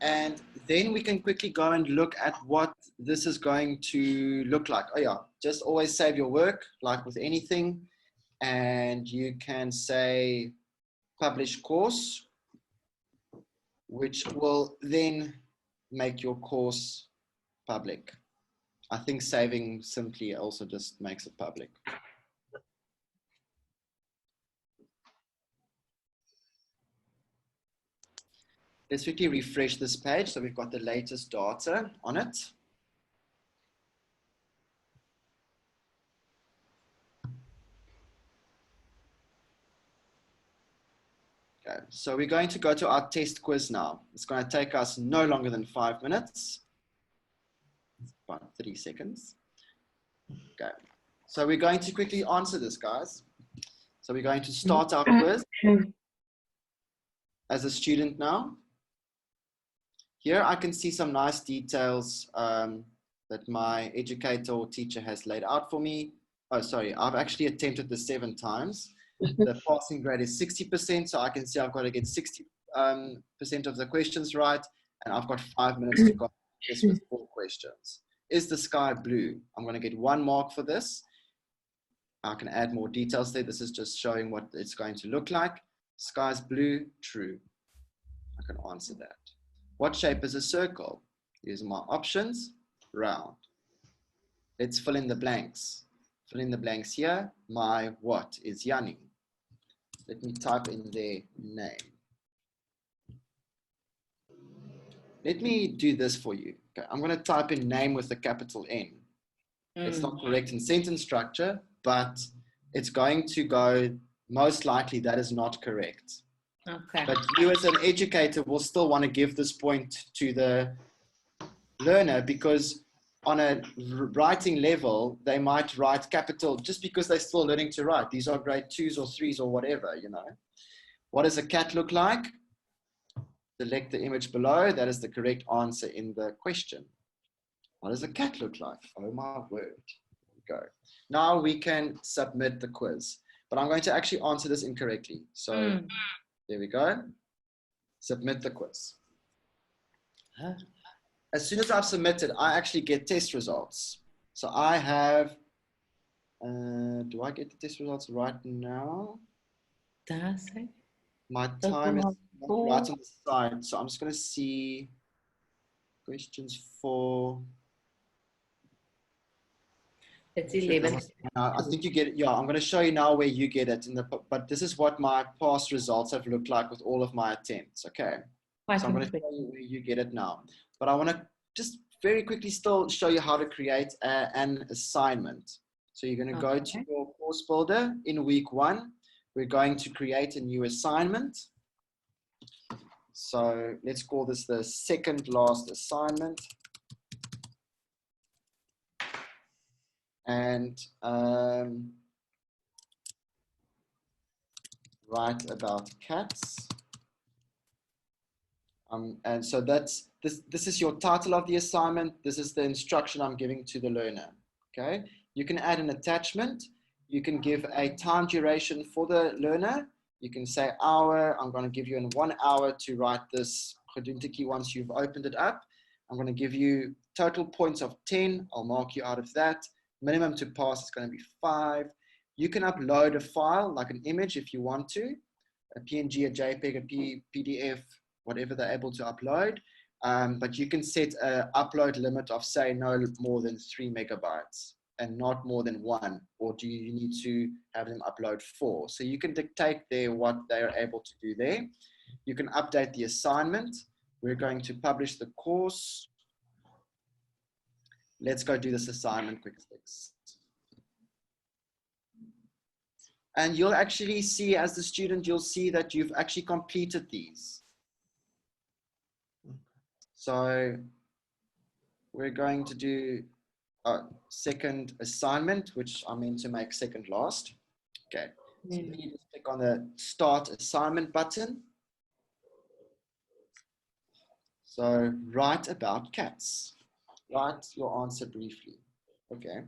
And then we can quickly go and look at what this is going to look like. Oh yeah, just always save your work like with anything. And you can say publish course, which will then make your course public. I think saving simply also just makes it public. Let's quickly refresh this page so we've got the latest data on it. Okay, so we're going to go to our test quiz now. It's going to take us no longer than 5 minutes. It's about 30 seconds. Okay, so we're going to quickly answer this, guys. So we're going to start our quiz as a student now. Here I can see some nice details that my educator or teacher has laid out for me. Oh, sorry, I've actually attempted this 7 times. The passing grade is 60%, so I can see I've got to get 60% of the questions right, and I've got 5 minutes to go this with 4 questions. Is the sky blue? I'm going to get 1 mark for this. I can add more details there. This is just showing what it's going to look like. Sky's blue, true. I can answer that. What shape is a circle? Here's my options, round. Let's fill in the blanks. Fill in the blanks here. My what is Yanni? Let me type in their name. Let me do this for you. Okay, I'm going to type in name with a capital N. It's not correct in sentence structure, but it's going to go, most likely that is not correct. Okay. But you as an educator will still want to give this point to the learner, because on a writing level, they might write capital just because they're still learning to write. These are grade 2s or 3s or whatever, you know. What does a cat look like? Select the image below. That is the correct answer in the question. What does a cat look like? Oh my word. Go. Now we can submit the quiz, but I'm going to actually answer this incorrectly. So there we go. Submit the quiz. As soon as I've submitted, I actually get test results. So I have, do I get the test results right now? Does it? My time is not right on the side. So I'm just going to see questions for. It's 11. I think you get it. Yeah, I'm going to show you now where you get it. But this is what my past results have looked like with all of my attempts. Okay. So I'm going to show you where you get it now. But I want to just very quickly still show you how to create an assignment. So you're going to go to your course builder in week 1. We're going to create a new assignment. So let's call this the second last assignment. And write about cats. And so that's this is your title of the assignment. This is the instruction I'm giving to the learner. Okay. You can add an attachment. You can give a time duration for the learner. You can say hour. I'm going to give you in 1 hour to write this Gedoentjie once you've opened it up. I'm going to give you total points of 10. I'll mark you out of that. Minimum to pass is going to be 5. You can upload a file like an image if you want to, a PNG, a JPEG, a PDF, whatever they're able to upload. But you can set an upload limit of, say, no more than 3 megabytes and not more than 1, or do you need to have them upload 4? So you can dictate there what they are able to do there. You can update the assignment. We're going to publish the course. Let's go do this assignment quick fix. And you'll actually see, as the student, you'll see that you've actually completed these. So we're going to do a second assignment, which I meant to make second last. Okay. So then you just click on the Start Assignment button. So write about cats. Write your answer briefly. Okay.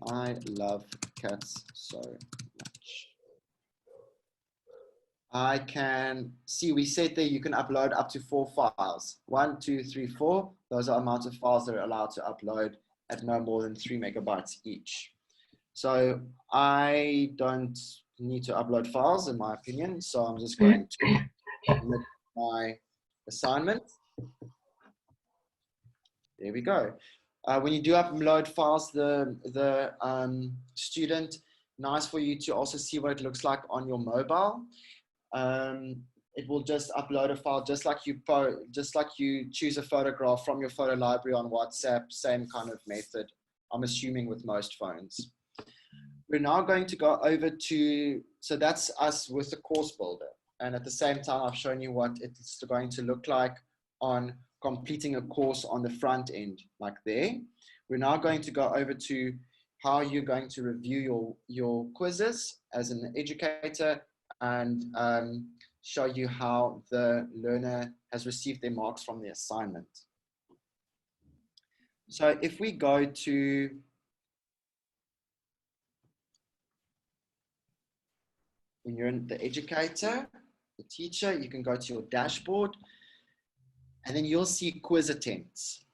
I love cats so much. I can see we said there you can upload up to 4 files. 1, 2, 3, 4. Those are amounts of files that are allowed to upload at no more than 3 megabytes each. So I don't need to upload files in my opinion. So I'm just going to submit my assignment. There we go. When you do upload files, the student, nice for you to also see what it looks like on your mobile. It will just upload a file just like you choose a photograph from your photo library on WhatsApp, same kind of method, I'm assuming with most phones. We're now going to go over to, so that's us with the course builder. And at the same time, I've shown you what it's going to look like on completing a course on the front end, like there. We're now going to go over to how you're going to review your quizzes as an educator and show you how the learner has received their marks from the assignment. So if we go to when you're in the educator, the teacher, you can go to your dashboard and then you'll see quiz attempts.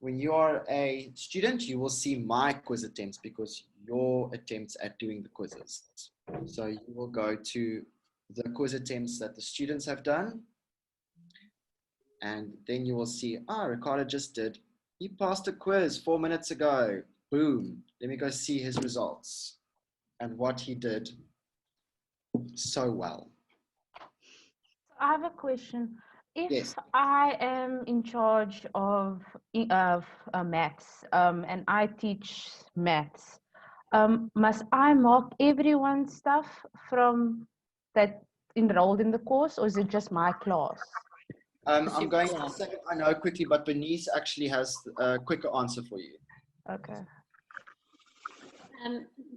When you are a student, you will see my quiz attempts because your attempts at doing the quizzes. So you will go to the quiz attempts that the students have done. And then you will see, Ricardo just did. He passed a quiz 4 minutes ago. Boom. Let me go see his results and what he did so well. I have a question. If yes. I am in charge of maths and I teach maths, must I mark everyone's stuff from that enrolled in the course, or is it just my class? I'm going to say it, I know quickly, but Bernice actually has a quicker answer for you. Okay.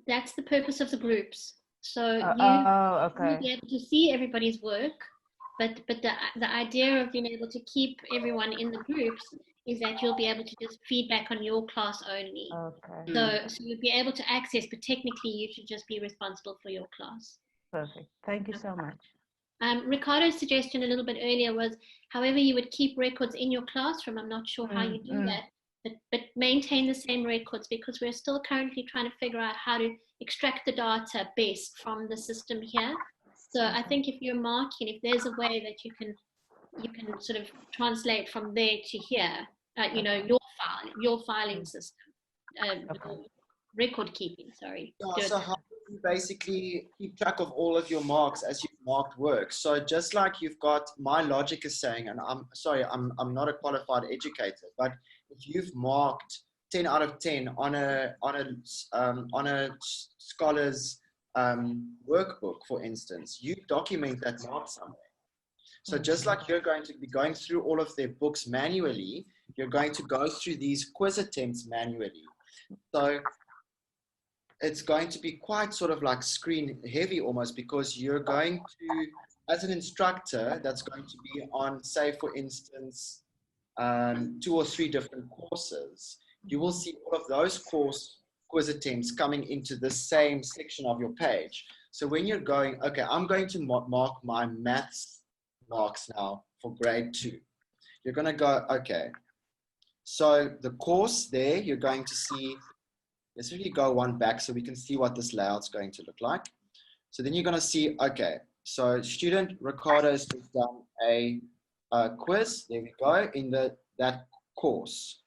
That's the purpose of the groups. So okay. you'll be able to see everybody's work But the idea of being able to keep everyone in the groups is that you'll be able to just feedback on your class only. Okay. So you'll be able to access, but technically you should just be responsible for your class. Perfect. Thank you so much. Ricardo's suggestion a little bit earlier was, however, you would keep records in your classroom. I'm not sure how you do that, but maintain the same records, because we're still currently trying to figure out how to extract the data best from the system here. So I think if you're marking, if there's a way that you can sort of translate from there to here, you know, your filing system, record keeping, sorry. Yeah, so how do you basically keep track of all of your marks as you've marked work? So just like you've got, my logic is saying, and I'm sorry, I'm not a qualified educator, but if you've marked 10 out of 10 on a scholar's workbook, for instance, you document that mark somewhere. So just like you're going to be going through all of their books manually, you're going to go through these quiz attempts manually. So it's going to be quite sort of like screen heavy almost, because you're going to, as an instructor, that's going to be on, say, for instance, 2 or 3 different courses. You will see all of those quiz attempts coming into the same section of your page. So when you're going, okay, I'm going to mark my maths marks now for grade 2. You're going to go, okay, so the course there, you're going to see, let's really go one back so we can see what this layout's going to look like. So then you're going to see, okay, so student Ricardo's just done a quiz. There we go, in that course.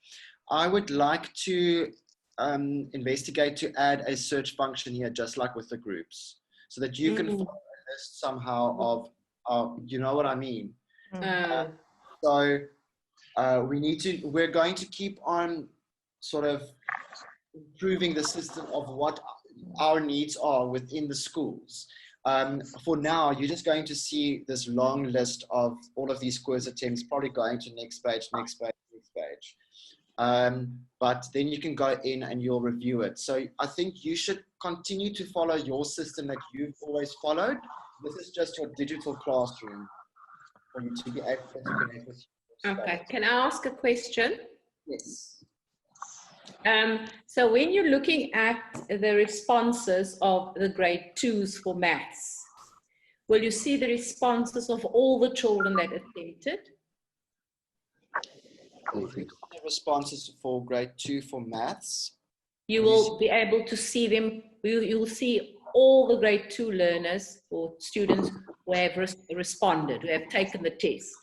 I would like to investigate to add a search function here, just like with the groups, so that you can follow a list somehow of, you know what I mean? So we're going to keep on sort of improving the system of what our needs are within the schools. For now, you're just going to see this long list of all of these quiz attempts, probably going to next page, next page, next page. But then you can go in and you'll review it. So I think you should continue to follow your system that you've always followed. This is just your digital classroom for you to be able to connect with. Okay, can I ask a question? Yes. So when you're looking at the responses of the grade 2s for maths, will you see the responses of all the children that attempted? The responses for grade 2 for maths. You will be able to see them, you'll see all the grade 2 learners or students who have responded, who have taken the test.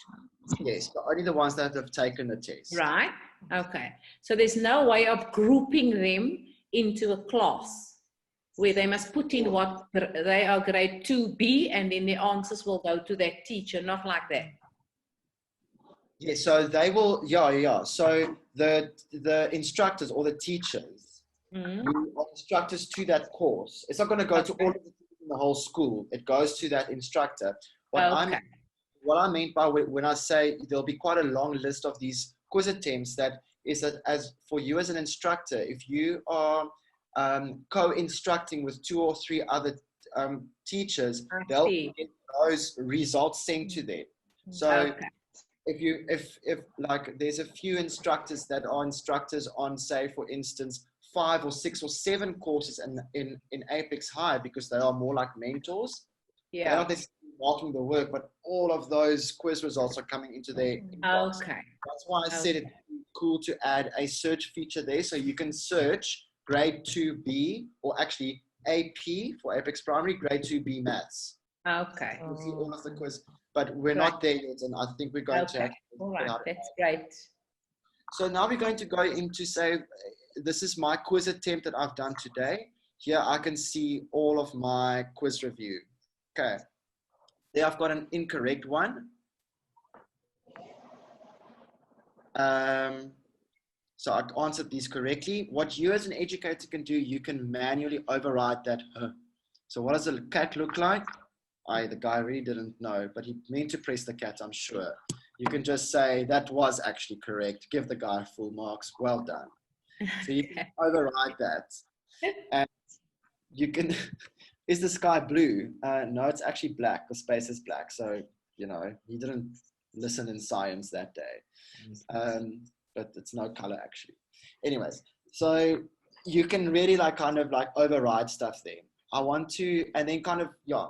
Yes, but only the ones that have taken the test. Right, okay. So there's no way of grouping them into a class where they must put in what they are grade 2B and then the answers will go to that teacher, not like that. Yeah, so they will, yeah. So the instructors or the teachers who are instructors to that course, it's not going to go to all of the teachers in the whole school. It goes to that instructor. What I mean by when I say there'll be quite a long list of these quiz attempts, that is that as for you as an instructor, if you are co-instructing with 2 or 3 other teachers, they'll get those results sent to them. So if like there's a few instructors that are instructors on, say, for instance, 5 or 6 or 7 courses in Apex High, because they are more like mentors. Yeah. They're not necessarily marking the work, but all of those quiz results are coming into their inbox. Okay. That's why I said it'd be cool to add a search feature there, so you can search grade 2B, or actually AP for Apex Primary, grade 2B maths. Okay. You'll see all of the quiz, but we're not there yet, and I think we're going to have to. All right, that's great. So now we're going to go into, say, this is my quiz attempt that I've done today. Here I can see all of my quiz review. Okay. There I've got an incorrect one. So I answered these correctly. What you as an educator can do, you can manually override that. So what does a cat look like? The guy really didn't know, but he meant to press the cat, I'm sure. You can just say, that was actually correct. Give the guy full marks. Well done. So you can override that. And you can, is the sky blue? No, it's actually black. The space is black. So you know, he didn't listen in science that day. But it's no color actually. Anyways, so you can really like kind of like override stuff there. I want to, and then kind of, yeah,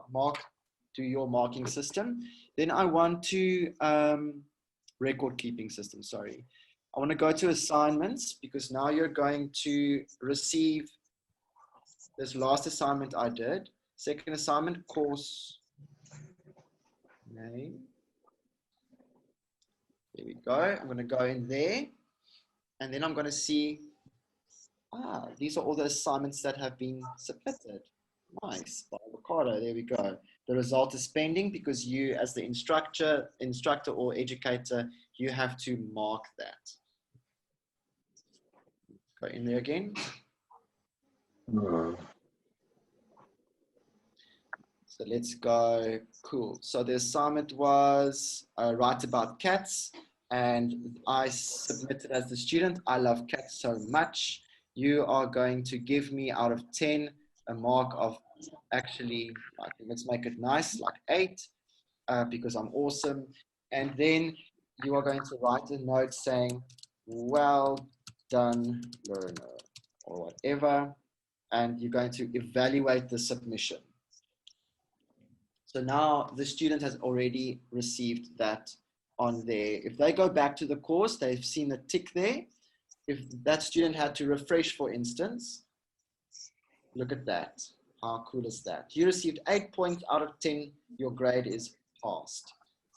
do your marking system. Then I want to, record keeping system, sorry. I want to go to assignments, because now you're going to receive this last assignment I did. Second assignment, course name. There we go. I'm going to go in there, and then I'm going to see, these are all the assignments that have been submitted. Nice, avocado, there we go. The result is pending, because you, as the instructor or educator, you have to mark that. Go in there again. So let's go, cool. So the assignment was write about cats, and I submitted as the student, I love cats so much. You are going to give me out of 10 a mark of, actually, let's make it nice, like 8, because I'm awesome. And then you are going to write a note saying, well done, learner, or whatever. And you're going to evaluate the submission. So now the student has already received that on there. If they go back to the course, they've seen the tick there. If that student had to refresh, for instance, look at that. How cool is that? You received 8 points out of 10. Your grade is passed.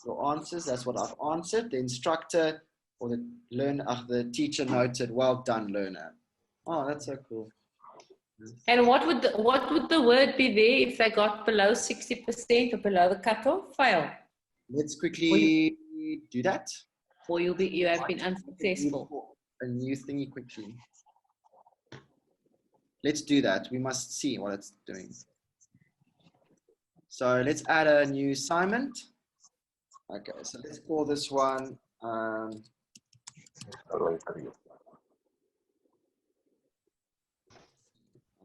Your answers, that's what I've answered. The instructor or the learner, the teacher noted, well done, learner. Oh, that's so cool. And what would the word be there if they got below 60% or below the cutoff? Fail. Let's quickly do that. Or you have been unsuccessful. A new thingy quickly. Let's do that. We must see what it's doing. So let's add a new assignment. Okay, so let's call this one. I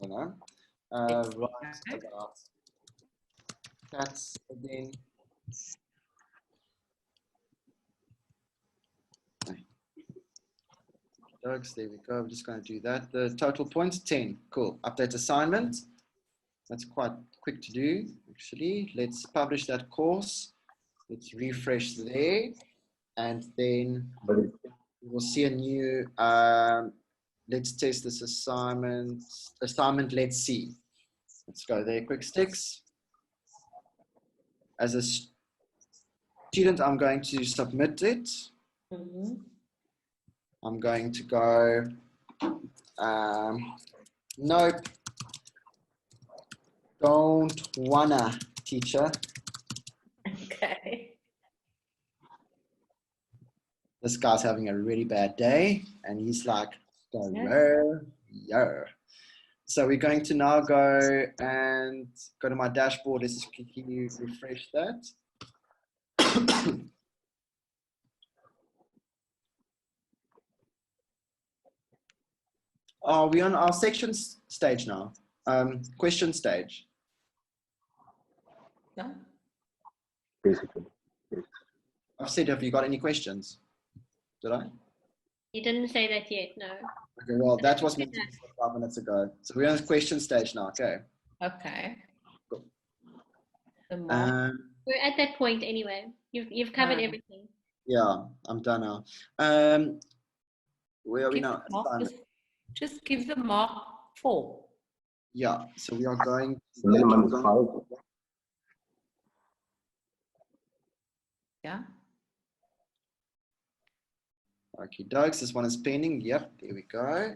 don't know. Write about cats again. Dogs, there we go. I'm just going to do that. The total points 10. Cool. Update assignment. That's quite quick to do, actually. Let's publish that course. Let's refresh there, and then we'll see a new. Let's test this assignment. Assignment. Let's see. Let's go there. Quick sticks. As a student, I'm going to submit it. Mm-hmm. I'm going to go, nope, don't wanna, teacher. Okay. This guy's having a really bad day, and he's like, yeah. So we're going to now go and go to my dashboard. Let's just quickly refresh that. Are we on our section stage now? Question stage. No? Basically. I've said, have you got any questions? Did I? You didn't say that yet, no. Okay, well, that was meant to be 5 minutes ago. So we're on the question stage now, okay. Okay. Cool. We're at that point anyway. You've covered everything. Yeah, I'm done now. Where are we now? Just give the mark 4. Yeah, so we are going to minimum is 5. Yeah. Okay, dokes, this one is pending. Yep, there we go.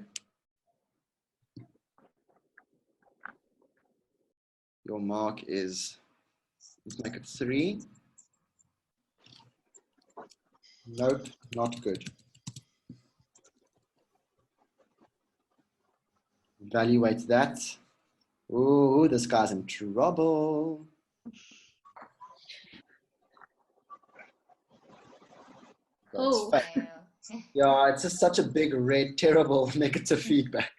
Your mark is, let's make it 3. Nope, not good. Evaluate that. Ooh, this guy's in trouble. Oh. Yeah, it's just such a big red, terrible negative feedback.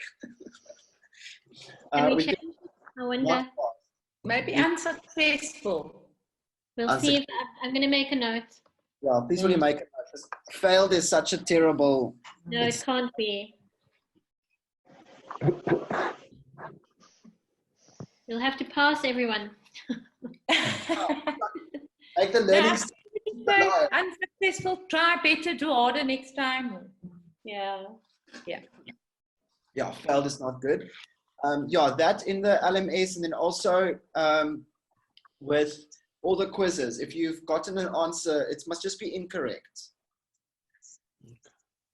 Can we change? I wonder. Maybe unsuccessful. We'll see if I'm going to make a note. Yeah, please will you make it. Failed is such a terrible. No, it can't be. You'll have to pass everyone. Make the learning. Unsuccessful, try better, do harder next time. Yeah. Yeah, failed is not good. Yeah, that in the LMS, and then also with all the quizzes, if you've gotten an answer, it must just be incorrect.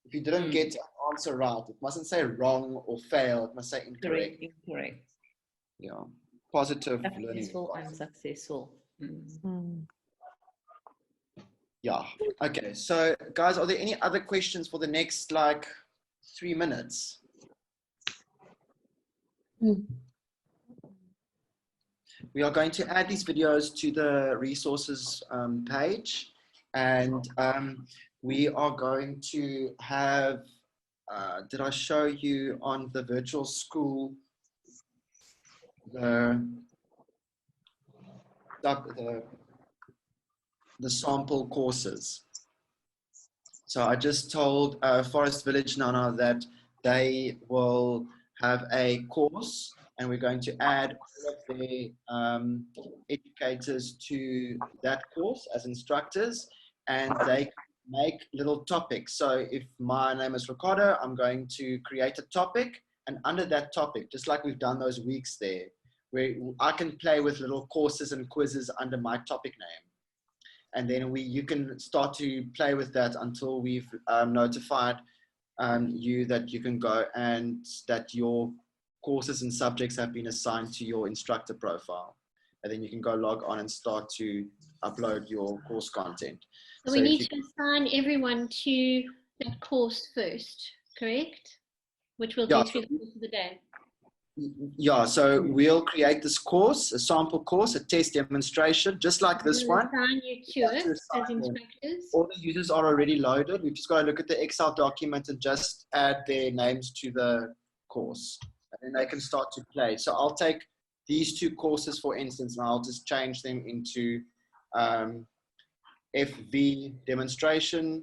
If you didn't get an answer right, it mustn't say wrong or fail, it must say incorrect. Incorrect. Yeah, positive Successful, learning. unsuccessful. Yeah, okay, so guys, are there any other questions for the next like 3 minutes? We are going to add these videos to the resources page, and we are going to have, did I show you on the virtual school the sample courses? So I just told Forest Village Nana that they will have a course, and we're going to add all of the educators to that course as instructors, and they make little topics. So if my name is Ricardo, I'm going to create a topic, and under that topic, just like we've done those weeks there, where I can play with little courses and quizzes under my topic name. And then you can start to play with that until we've notified you that you can go and that your courses and subjects have been assigned to your instructor profile. And then you can go log on and start to upload your course content. So we need to assign everyone to that course first, correct? Which we'll do through the course of the day. Yeah, so we'll create this course, a sample course, a test demonstration, just like this one. Assign you to it as instructors. All the users are already loaded. We've just got to look at the Excel document and just add their names to the course. And then they can start to play. So I'll take these 2 courses, for instance, and I'll just change them into FV demonstration,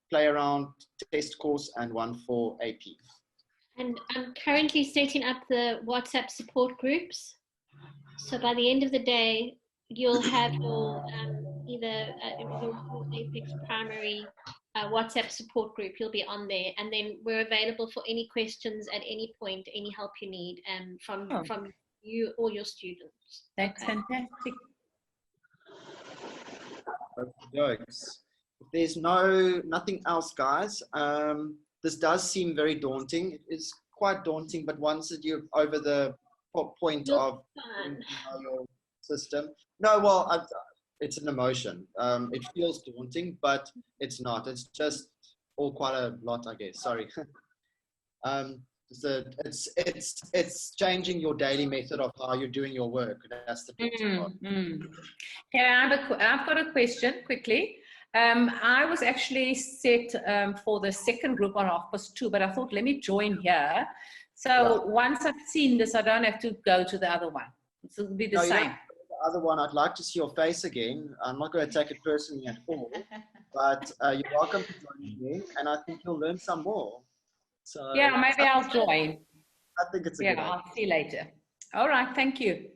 play around test course, and one for AP. And I'm currently setting up the WhatsApp support groups. So by the end of the day, you'll have your either your Apex primary WhatsApp support group. You'll be on there, and then we're available for any questions at any point, any help you need, from you or your students. That's fantastic. Jokes. If there's nothing else, guys, this does seem very daunting. It is quite daunting, but once you're over the point of your system, it's an emotion. It feels daunting, but it's not. It's just all quite a lot, I guess. Sorry. So it's changing your daily method of how you're doing your work. That's the part. Yeah, I've got a question quickly. I was actually set for the second group on 2:30, but I thought, let me join here. So once I've seen this, I don't have to go to the other one. It'll be the same. The other one, I'd like to see your face again. I'm not going to take it personally at all, but you're welcome to join again, and I think you'll learn some more. So yeah, maybe I'll join. I think it's a good idea. I'll see you later. All right, thank you.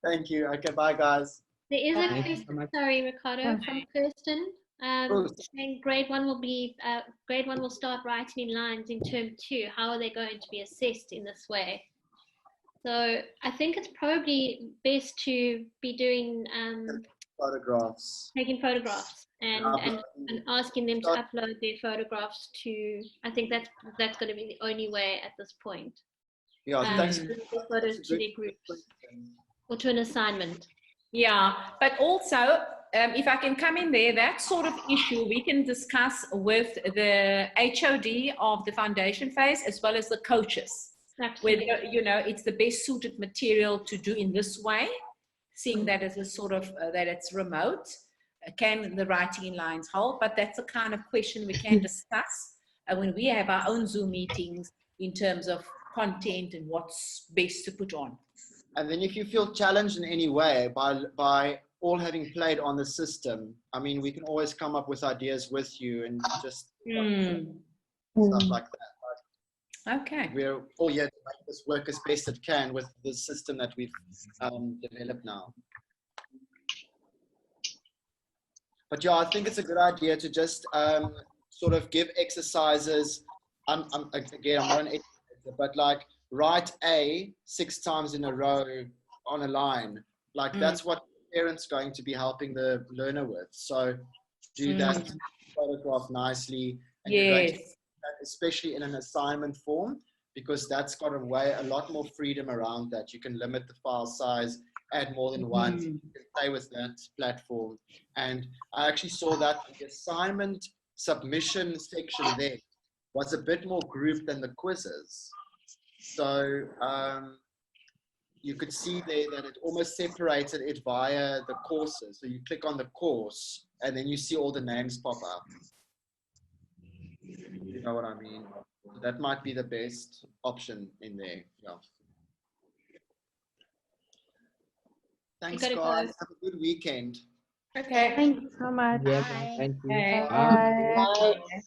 Thank you. Okay, bye, guys. There is a question, sorry, Ricardo, from Kirsten. Saying grade 1 will start writing in lines in term 2. How are they going to be assessed in this way? So I think it's probably best to be doing photographs, taking photographs, and asking them to upload their photographs to. I think that's going to be the only way at this point. Yeah, thanks. Photos to their groups or to an assignment. Yeah, but also, if I can come in there, that sort of issue we can discuss with the HOD of the foundation phase as well as the coaches. Absolutely. Whether, it's the best suited material to do in this way, seeing that as a sort of, that it's remote. Can the writing in lines hold? But that's the kind of question we can discuss when we have our own Zoom meetings in terms of content and what's best to put on. And then if you feel challenged in any way by all having played on the system, I mean, we can always come up with ideas with you and just stuff like that. Okay. We're all here to make this work as best it can with the system that we've developed now. But yeah, I think it's a good idea to just sort of give exercises. Again, I'm not an educator, but like write A 6 times in a row on a line. Like that's what the parent's going to be helping the learner with. So do that photograph nicely. And you're going to do that, especially in an assignment form, because that's got a lot more freedom around that. You can limit the file size, add more than one, you can play with that platform. And I actually saw that the assignment submission section there was a bit more grouped than the quizzes. So you could see there that it almost separated it via the courses. So you click on the course and then you see all the names pop up. You know what I mean? So that might be the best option in there. Yeah. Thanks, guys. Have a good weekend. Okay. Thank you so much. Yeah, thank you. Bye. Bye. Bye.